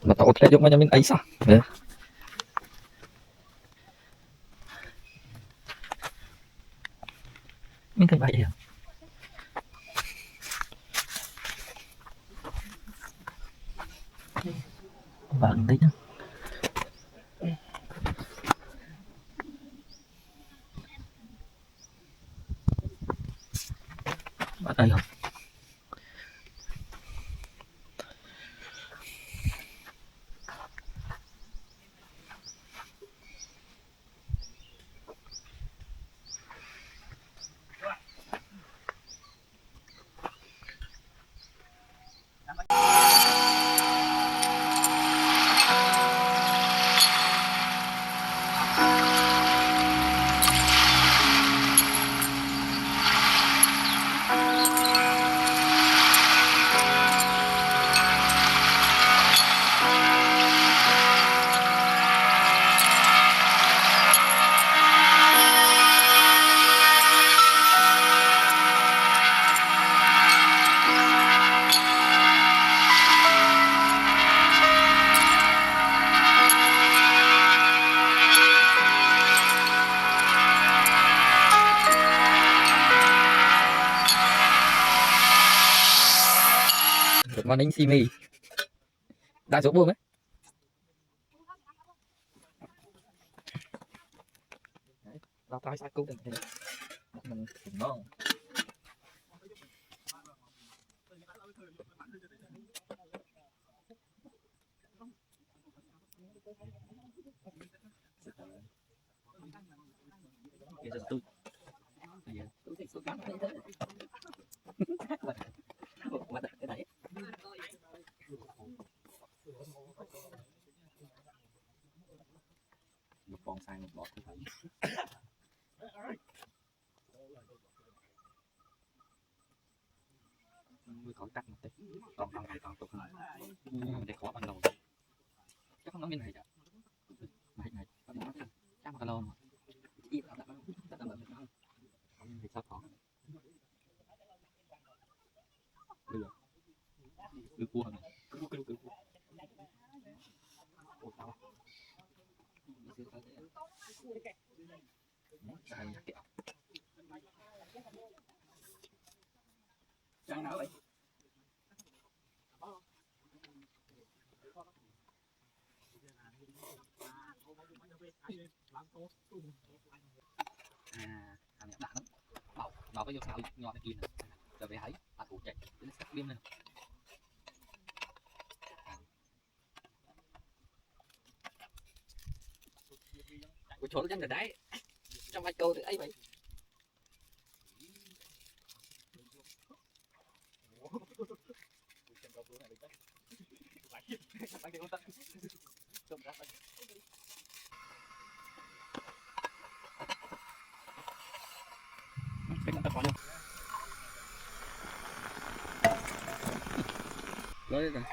Mà tao thấy giống như mình ấy sao? Nè. Mình thấy vậy à? Bạn tí nữa. Bạn đây không? Good morning, Simi. Đang xuống buông ấy.เราtry sai cứu được thì mình ngon. Bây giờ tôi cái đấy. Một con sai một bọt cũng phải. Mới khỏi cắt một tí. Còn phần này còn tục này. Để khó ban đầu. Chắc không nói như này đâu. Này, chắc mà lâu mà. Ít lắm đó. Chắc là mình không. Không thì sao khó. Bây giờ. Cứ cua này. Cứ. Ủa sao? Sai nhắc kẹo. Trang nào vậy? À, thằng này đã lắm. Bảo cái vô sao nhỏ này kia nè. Rồi về thấy, thủ chạy, nó sắc biêm lên. Của chỗ chân rồi đấy. Trong vai câu thì ấy vậy. Nói rồi.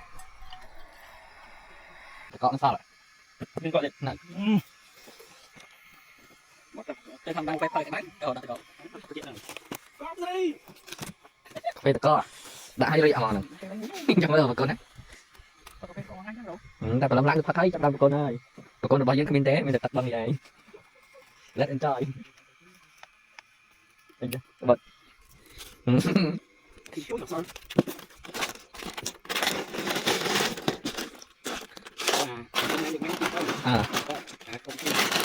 Cọ nó sao lại? Mình gọi điện này. Cái thằng đang quay cái bánh. Đặt cọ. Quay cọ. Đã hay đi à này. Trong đó mà con đấy. Ta còn lắm phát thấy trong đó con ơi. Con được bao nhiêu cái tế mình được tắt bằng vậy. Let enjoy. Đây kìa, bật.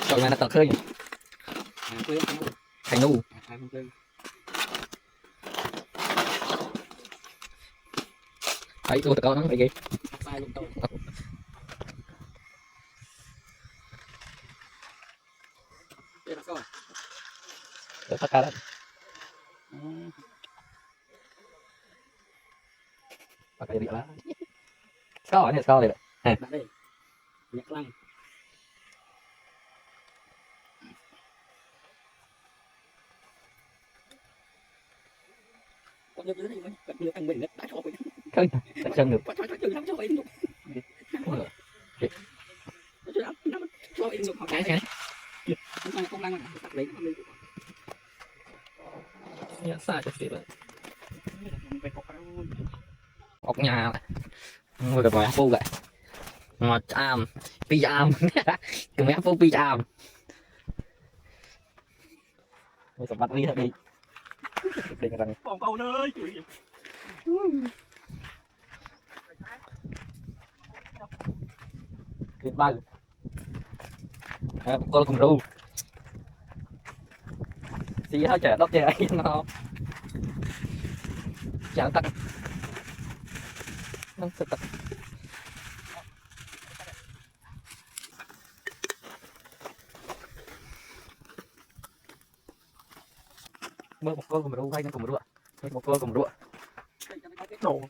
rồi mà nó tật khơi thành nu đấy tôi tao nó phải gì để phát ra đấy pakai dia lah sekali ini sekali nhặt lăng con nhớ này mình cần đưa anh mình đã cho mình không tại chân được cho lắm cho mình cho mình được cái không lăng lấy nhớ sai cho xíu ốc nhà người phải phu vậy ngọt am pi am cứ mấy phu pi am người sập mặt đi thật đi đi rằng còn câu nơi tuyệt vời tôi cùng ru xí hết trời đất chơi ấy nó chẳng tắt nó sẽ tắt mơ một con cùng ru hay nó cùng ru một con cùng ru đồ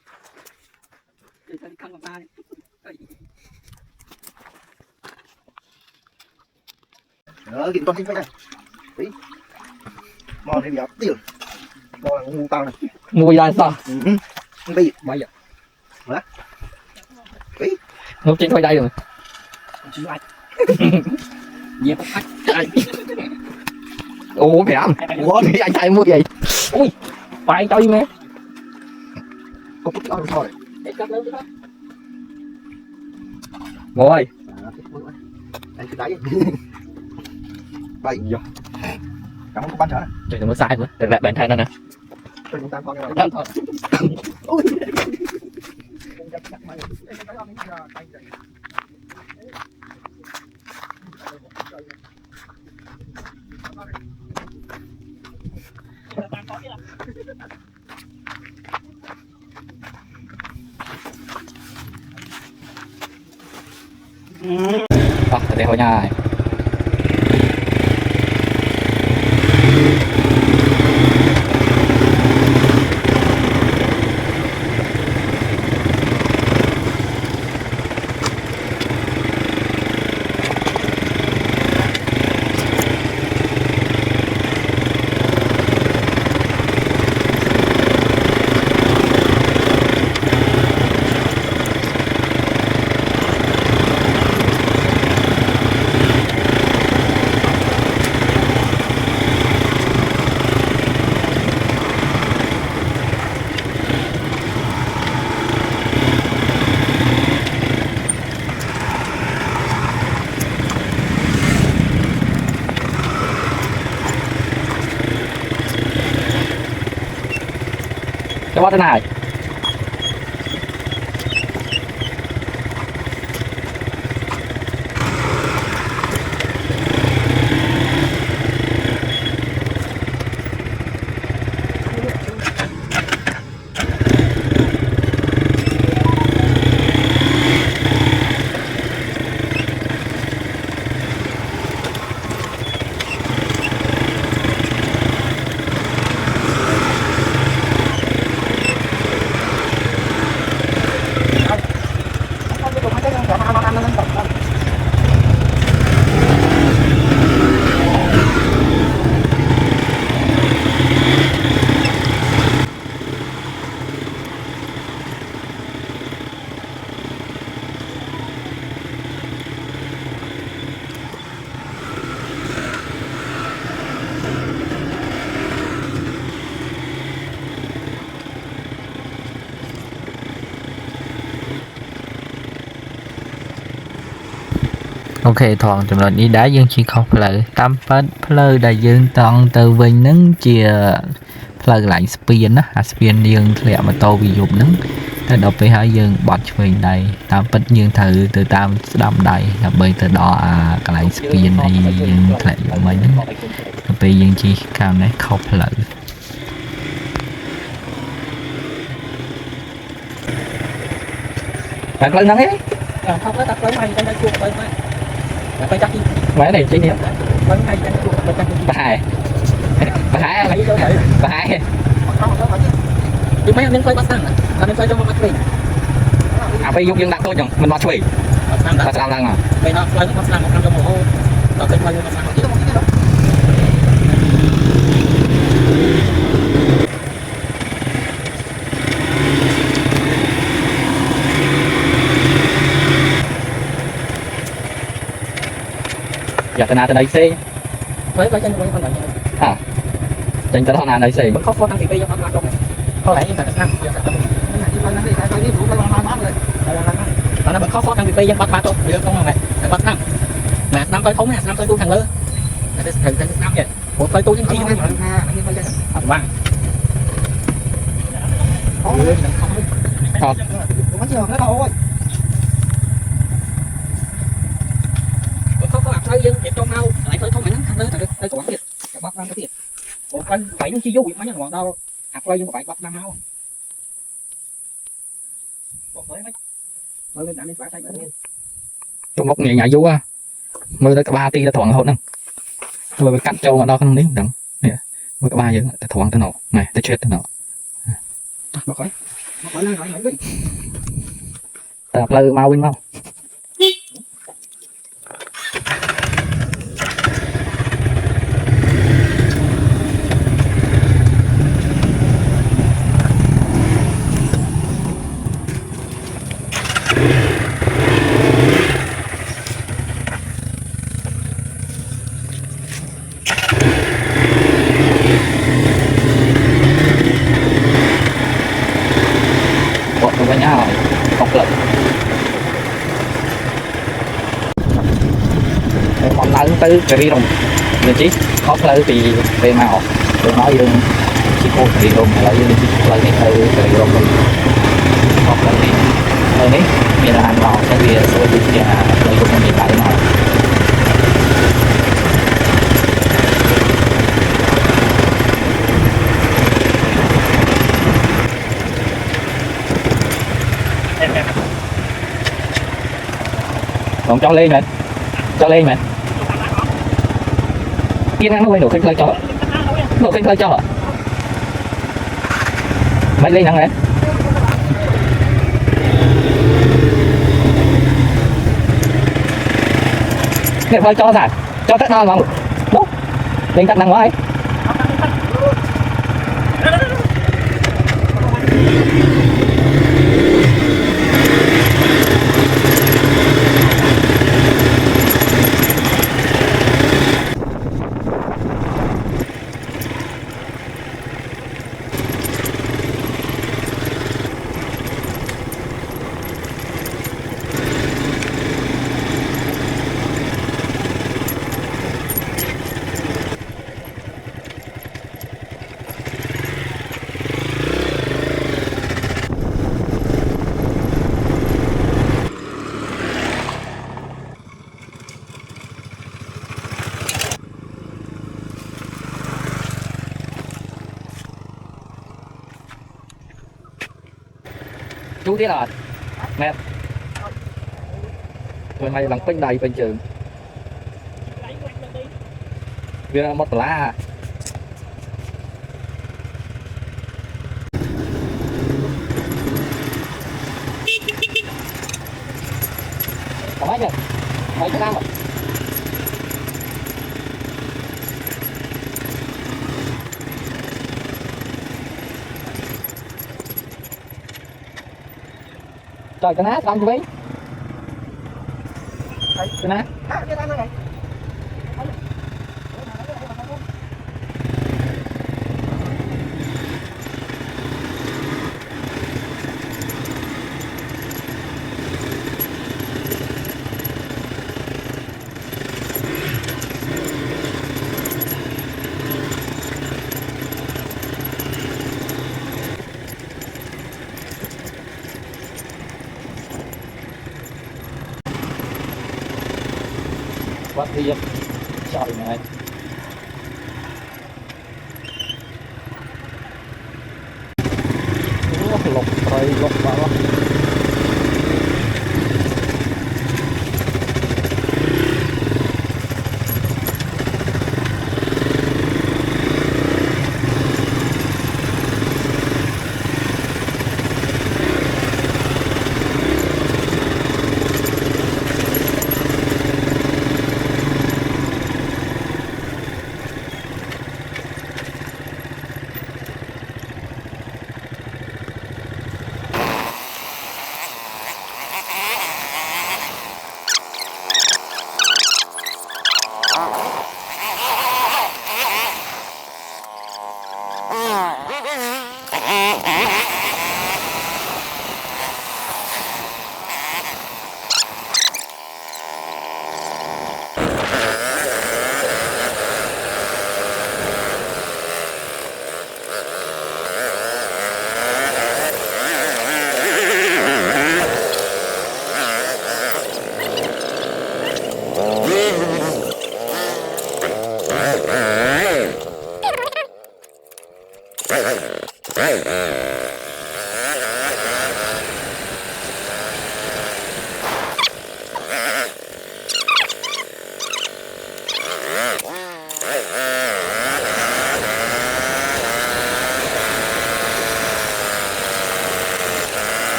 đó kiện con xin phép này tí mò này bị tiền mò là ngu tao này ngu ra sao đi bây giờ hả ngu trên thôi đây rồi chú anh nhiều khách ủa kìa anh trai mua gì ui phải cho mẹ có chút ăn thôi ngồi anh cứ đáy bảy giờ cảm ơn các bạn trở trời nó sai nữa được lại bản thân nè tôi chúng ta con nhau để hồi nhà cho bác thế này ok ថងចំណុចនេះដែរយើងជិះខុសផ្លូវតាមពិតផ្លូវដែលយើងតង់ទៅវិញហ្នឹងជាផ្លូវកន្លែងស្ពានណាអាស្ពានយើងធ្លាក់ម៉ូតូវាយប់ហ្នឹង តែដល់ពេលហើយយើងបត់ឆ្វេងដៃតាមពិតយើងត្រូវទៅតាមស្ដាំដៃដើម្បីទៅដល់អាកន្លែងស្ពាននៃយើងធ្លាក់យកមិញដល់ពេលយើងជិះខាងនេះខុសផ្លូវ bạn lên nắng ấy không có tập lớn hay trên đây chuột bên mà phải chắc gì mẹ này chị nè bên hay trên chuột bên chắc bà hai lấy cho thử bà hai chứ mấy anh quay bắt sang anh em quay cho bắt mình à phải dùng đặt thôi chồng mình bắt xuôi bắt bắt làm lần à vậy nó quay bắt sang một năm trong mùa tao cái quay bắt sang giờ tên nào tên đây xe với trên quay con này à trên tên nào đây xe vẫn có thằng thì bây giờ bắt trong này có lẽ như là năm giờ tập nó vẫn khó khăn vì bây giờ bắt thôi giờ không này bắt năm mà năm tới thống này năm tới tu thằng lớn thằng năm vậy một tới tu những chi vâng có làm sao dân trong đâu lại tới thống mày nắng thằng lớn tới của bạn bắt năm cái tiền một con bảy nó chi vô mấy nhà ngọn đâu học lên nhưng mà phải bắt năm đâu trong một ngày nhà vú á mưa tới cả ba ti là thuận hốt nè rồi cắt trâu ở đó không níu đặng nè mưa cả ba giờ thuận tới nọ này tới chết tới nọ tập lơ mau bên mau với nhau rồi không lực còn lớn tới cái đi rồi nên chỉ có lớn thì về màu tôi nói luôn chỉ cô thì luôn lại lên chỉ lại cái từ cái rồi không lớn thì ở đấy như là anh họ sẽ về sẽ đi nhà lấy công việc tại nào còn cho lên mẹ kia nó quay đồ khinh lên cho đồ khinh lên cho mày lên nặng nè cái phải cho ra cho tắt non không đúng lên tắt năng quá ấy chú thế là mẹ rồi mày bằng pin đầy bên trường vì một lá có mấy chưa mấy cái năm rồi trời cái nát ăn với cái nát Bắt đi chọi này lục rồi lục vào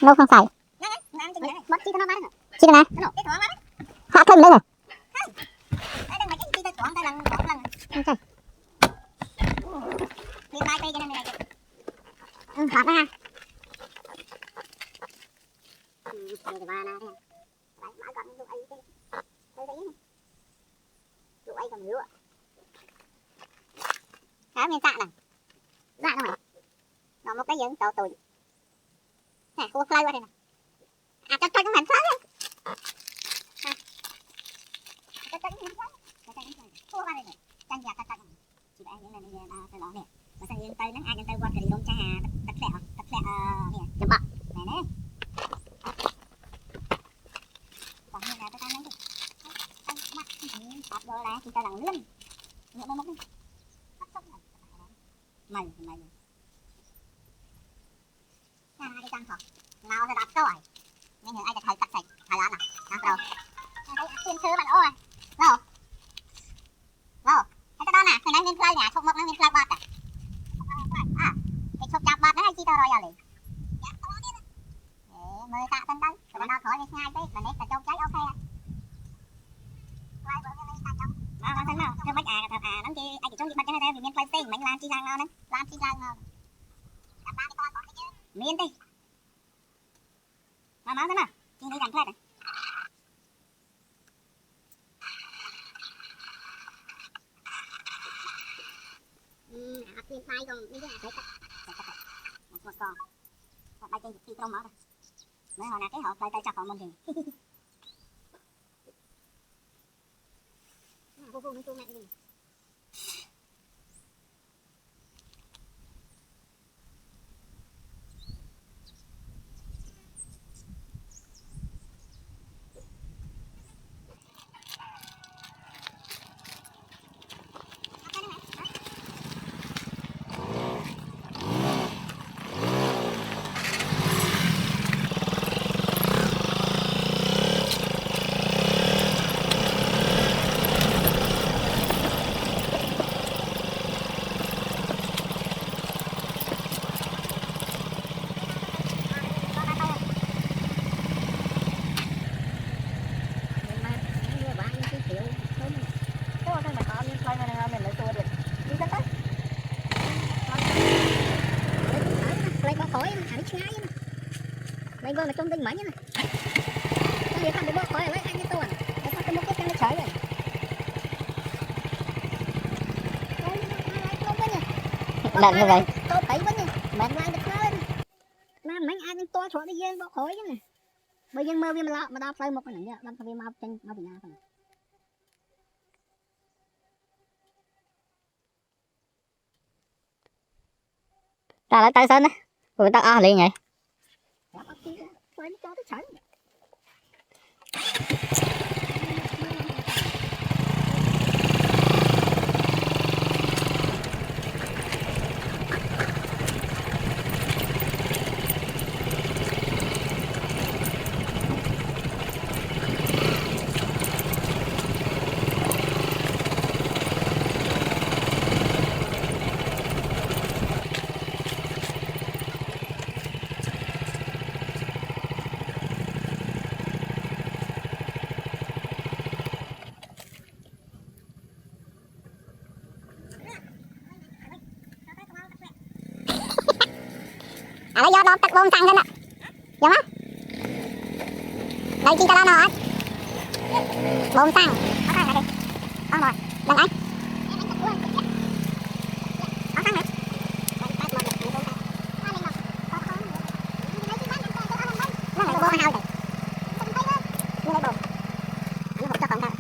đâu không phải chi cái nào hạ thêm đây này hạt ha cá miếng dạ này dạ đâu mày nó một cái giường tàu tủi nè cô play qua đây nè à cho cái mảnh phá đi cho cái mảnh phá cô qua đây này canh già canh chị đã những này tôi nói nè mà sang yên tây nắng ai yên tây qua cái đi đông cha hà tật lẹ nè chụp bạc nè nè còn như là tôi đang lấy đi canh mắt hạt bơ lá chúng ta đang lươn nhựa mông mông mày đi căng thật nào sẽ đặt câu này nhưng aiจะ thầyตัด sạch thầy ăn à ăn rồi thấy tiềnซื้อมันโอ้ยđâu đâu cái đó nè cái này miếng play nè không mọc nó miếng play bọt à cái chụp chạp bọt nó hay chi tao rồi à lì mời tạ tân đây rồi nó khỏi đi ngay cái là nét là châu cháy ok à mà thấy nào theo bách nó chi ai chỉ trong gì bách cái này vì miếng play xinh mình làm chi lang ngon đấy làm chi lang ngon cả ba cái con có cái chứ miếng đi mà máu thế nào chi đi làm play này miếng play còn như thế này thấy một con bay trên chi trong máu rồi mấy hồi nào cái họ play tay chặt họ mông thì vô vô mẹ gì mày vừa mà trong tinh mấy nhá này cái gì không được khỏi lấy anh cái tuần cái sao cái một cái nó chảy rồi lần như vậy tôi thấy vẫn mình lại được lên làm mấy ai tôi chọn đi dân bọc khối chứ này bây giờ mơ viên mà đào play một cái này đâm viên mau trên mau bị nhà thôi ta lại tay sân đấy người ta liền vậy lấy do đó tắt bom xăng lên ạ giống á đây chi cho nó hết bom xăng có xăng này đi rồi lần ấy có xăng này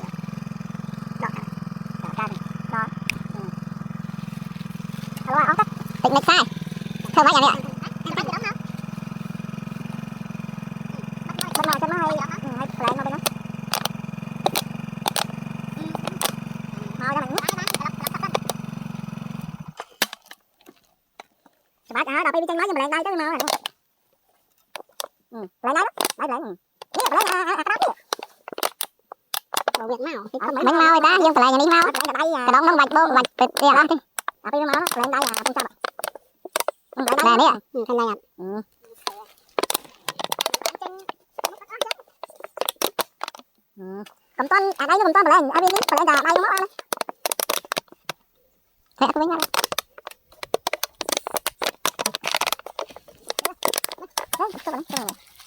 Picnic sai thơm quá vậy nè bà đào đi chân nói nhưng mà lại đây chứ mà lại đây đó lấy mình mau người ta nhưng phải là nhà đi mau cái đóng bạch bông bạch bịch tiền ăn đi à bây giờ máu lên đây là không sao nè nè thân này cầm ton à đây cầm ton mà lên ở bên phải lên là bay nó thế tôi biết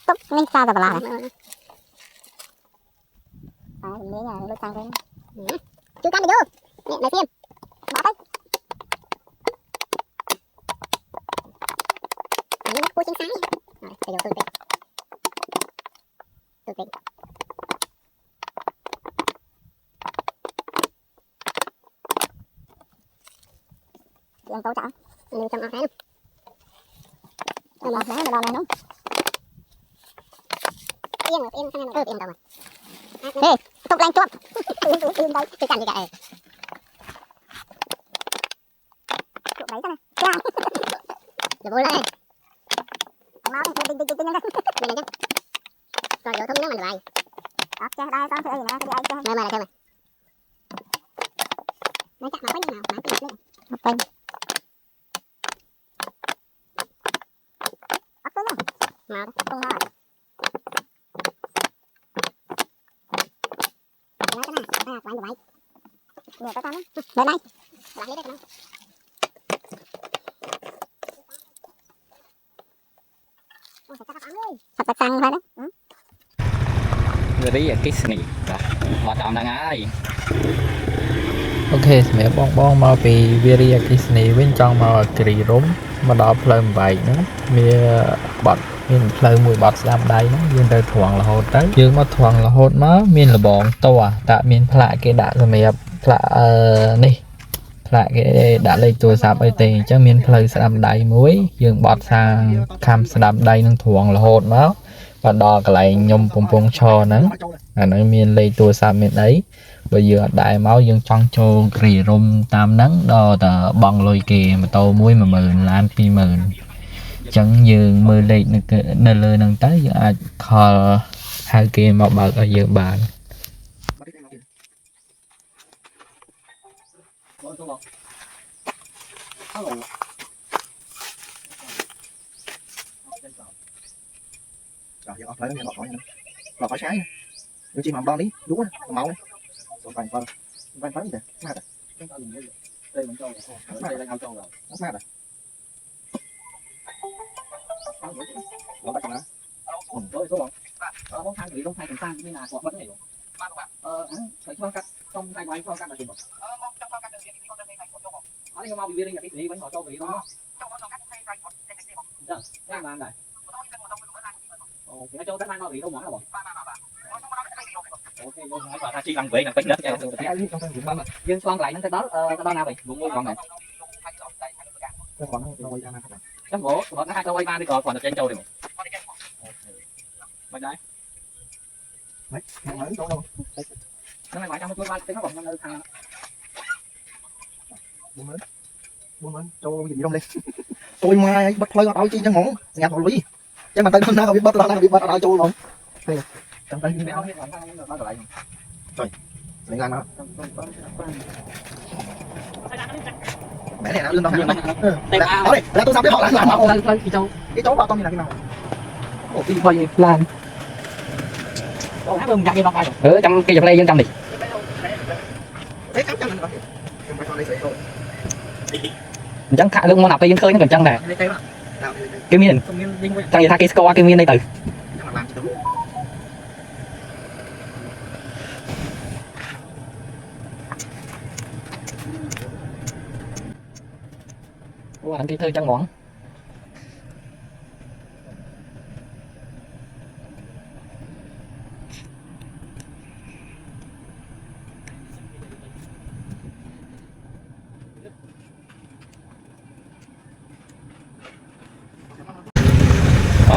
tốt nên sao rồi bà làm à miếng này lúc tăng cái chưa cắn được vô mẹ phim bỏ tay nó cua chính sáng rồi bây giờ tôi tịnh ăn tấu chảo mình trong áo này trong áo này là này nó yên sang này yên đâu mà thế tục lên chuột yên đây cái cảnh gì cả chuột đấy thôi nè giờ vui lên máu tinh nhân đây này chứ rồi vô thông nó mình lại đó chơi đây con chơi gì nè cái chơi mày là chơi mày nó chắc mà có như nào mà cái lên bên bắt tới luôn mà không thôi nói cái này quay vậy nhiều cái con lên đây bạn lấy đây sạch xăng thôi đó người đi ở cái này hoạt động đang ai អូខេសម្រាប់បងបងមកពីវារីអគ្គិសនីវិញចង់មកគិរីរំមកដល់ផ្លូវបំបែកហ្នឹងមានបត់មានផ្លូវមួយបត់ស្ដាំដៃហ្នឹងយើងទៅត្រង់រហូតទៅយើងមកត្រង់រហូតមកមានលបងតោះតាមានផ្លាកគេដាក់សម្រាប់ផ្លាកនេះផ្លាកគេដាក់លេខទូរស័ព្ទអីទេអញ្ចឹងមានផ្លូវស្ដាំដៃមួយយើងបត់សាងខំស្ដាំដៃនឹងត្រង់រហូតមកបាទដល់កន្លែងខ្ញុំកំពុងឈរហ្នឹងអាហ្នឹងមានលេខទូរស័ព្ទមានអីបើយើងអត់ដែរមកយើងចង់ចូលគ្រីរុំតាមហ្នឹងដល់តែបងលុយគេម៉ូតូមួយ10000ឡាន20000អញ្ចឹងយើងមើលលេខនៅលើហ្នឹងទៅយើងអាចខលហៅគេមកបើកឲ្យយើងបានrồi giờ lấy nó lọt khỏi trái những chi mà đo đi đúng á máu này còn vành phấn gì vậy mát à đây mình cho đây đang cho rồi mát à nó bắt nó rồi số bóng thang thì không thay cần sang như là quạt bắn này phải cho cắt trong tay quay cho cắt là gì mà nó đi mau bị viên này đi với họ cho vị luôn đó cái làm này thì nó cho cái mang vị đâu mỏng là bọn ok vô nói bà ta chỉ làm vậy là tính đất nhưng con lại nó tới đó đó nào vậy vùng nuôi con này cái gỗ bọn nó hai cho quay ba đi còn được trên châu đi mày đấy nó mày ngoại trong cái ba cái nó còn nó thằng buồn lên cho gì đâu đi tôi mai bắt phơi ở chi cho ngủ nhà thằng lý chứ mà tay nó không biết bắt nó biết bắt ở châu luôn trong tay mình làm nó mẹ này nào lưng đâu hả đó đi là tôi sao biết họ làm không cái chỗ bà con như là cái nào ủa cái gì làm ở trong cái dọc lê dân trong đi chẳng khả luôn món nào tôi dân khơi nó còn chân nè cái miếng trong gì tha cái score cái miếng đây từ wow, cái thơ chân ngón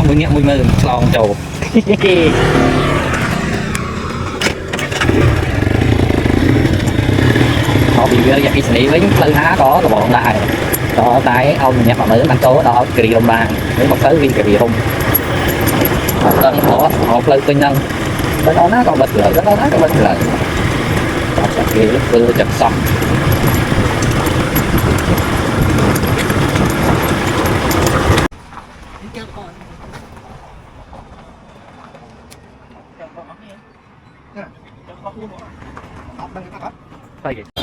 mùi nghĩa mùi mơ lòng trầu họ bị cái cái xử với tư há có là bọn đại đó tại ông nhạc mà mới ăn số đó kỳ đồng bàn với một số viên kỳ hùng tân họ lên tư nhân đến đó nó còn bật lợi đến đó nó còn bật lợi cái vừa chặt xong Đây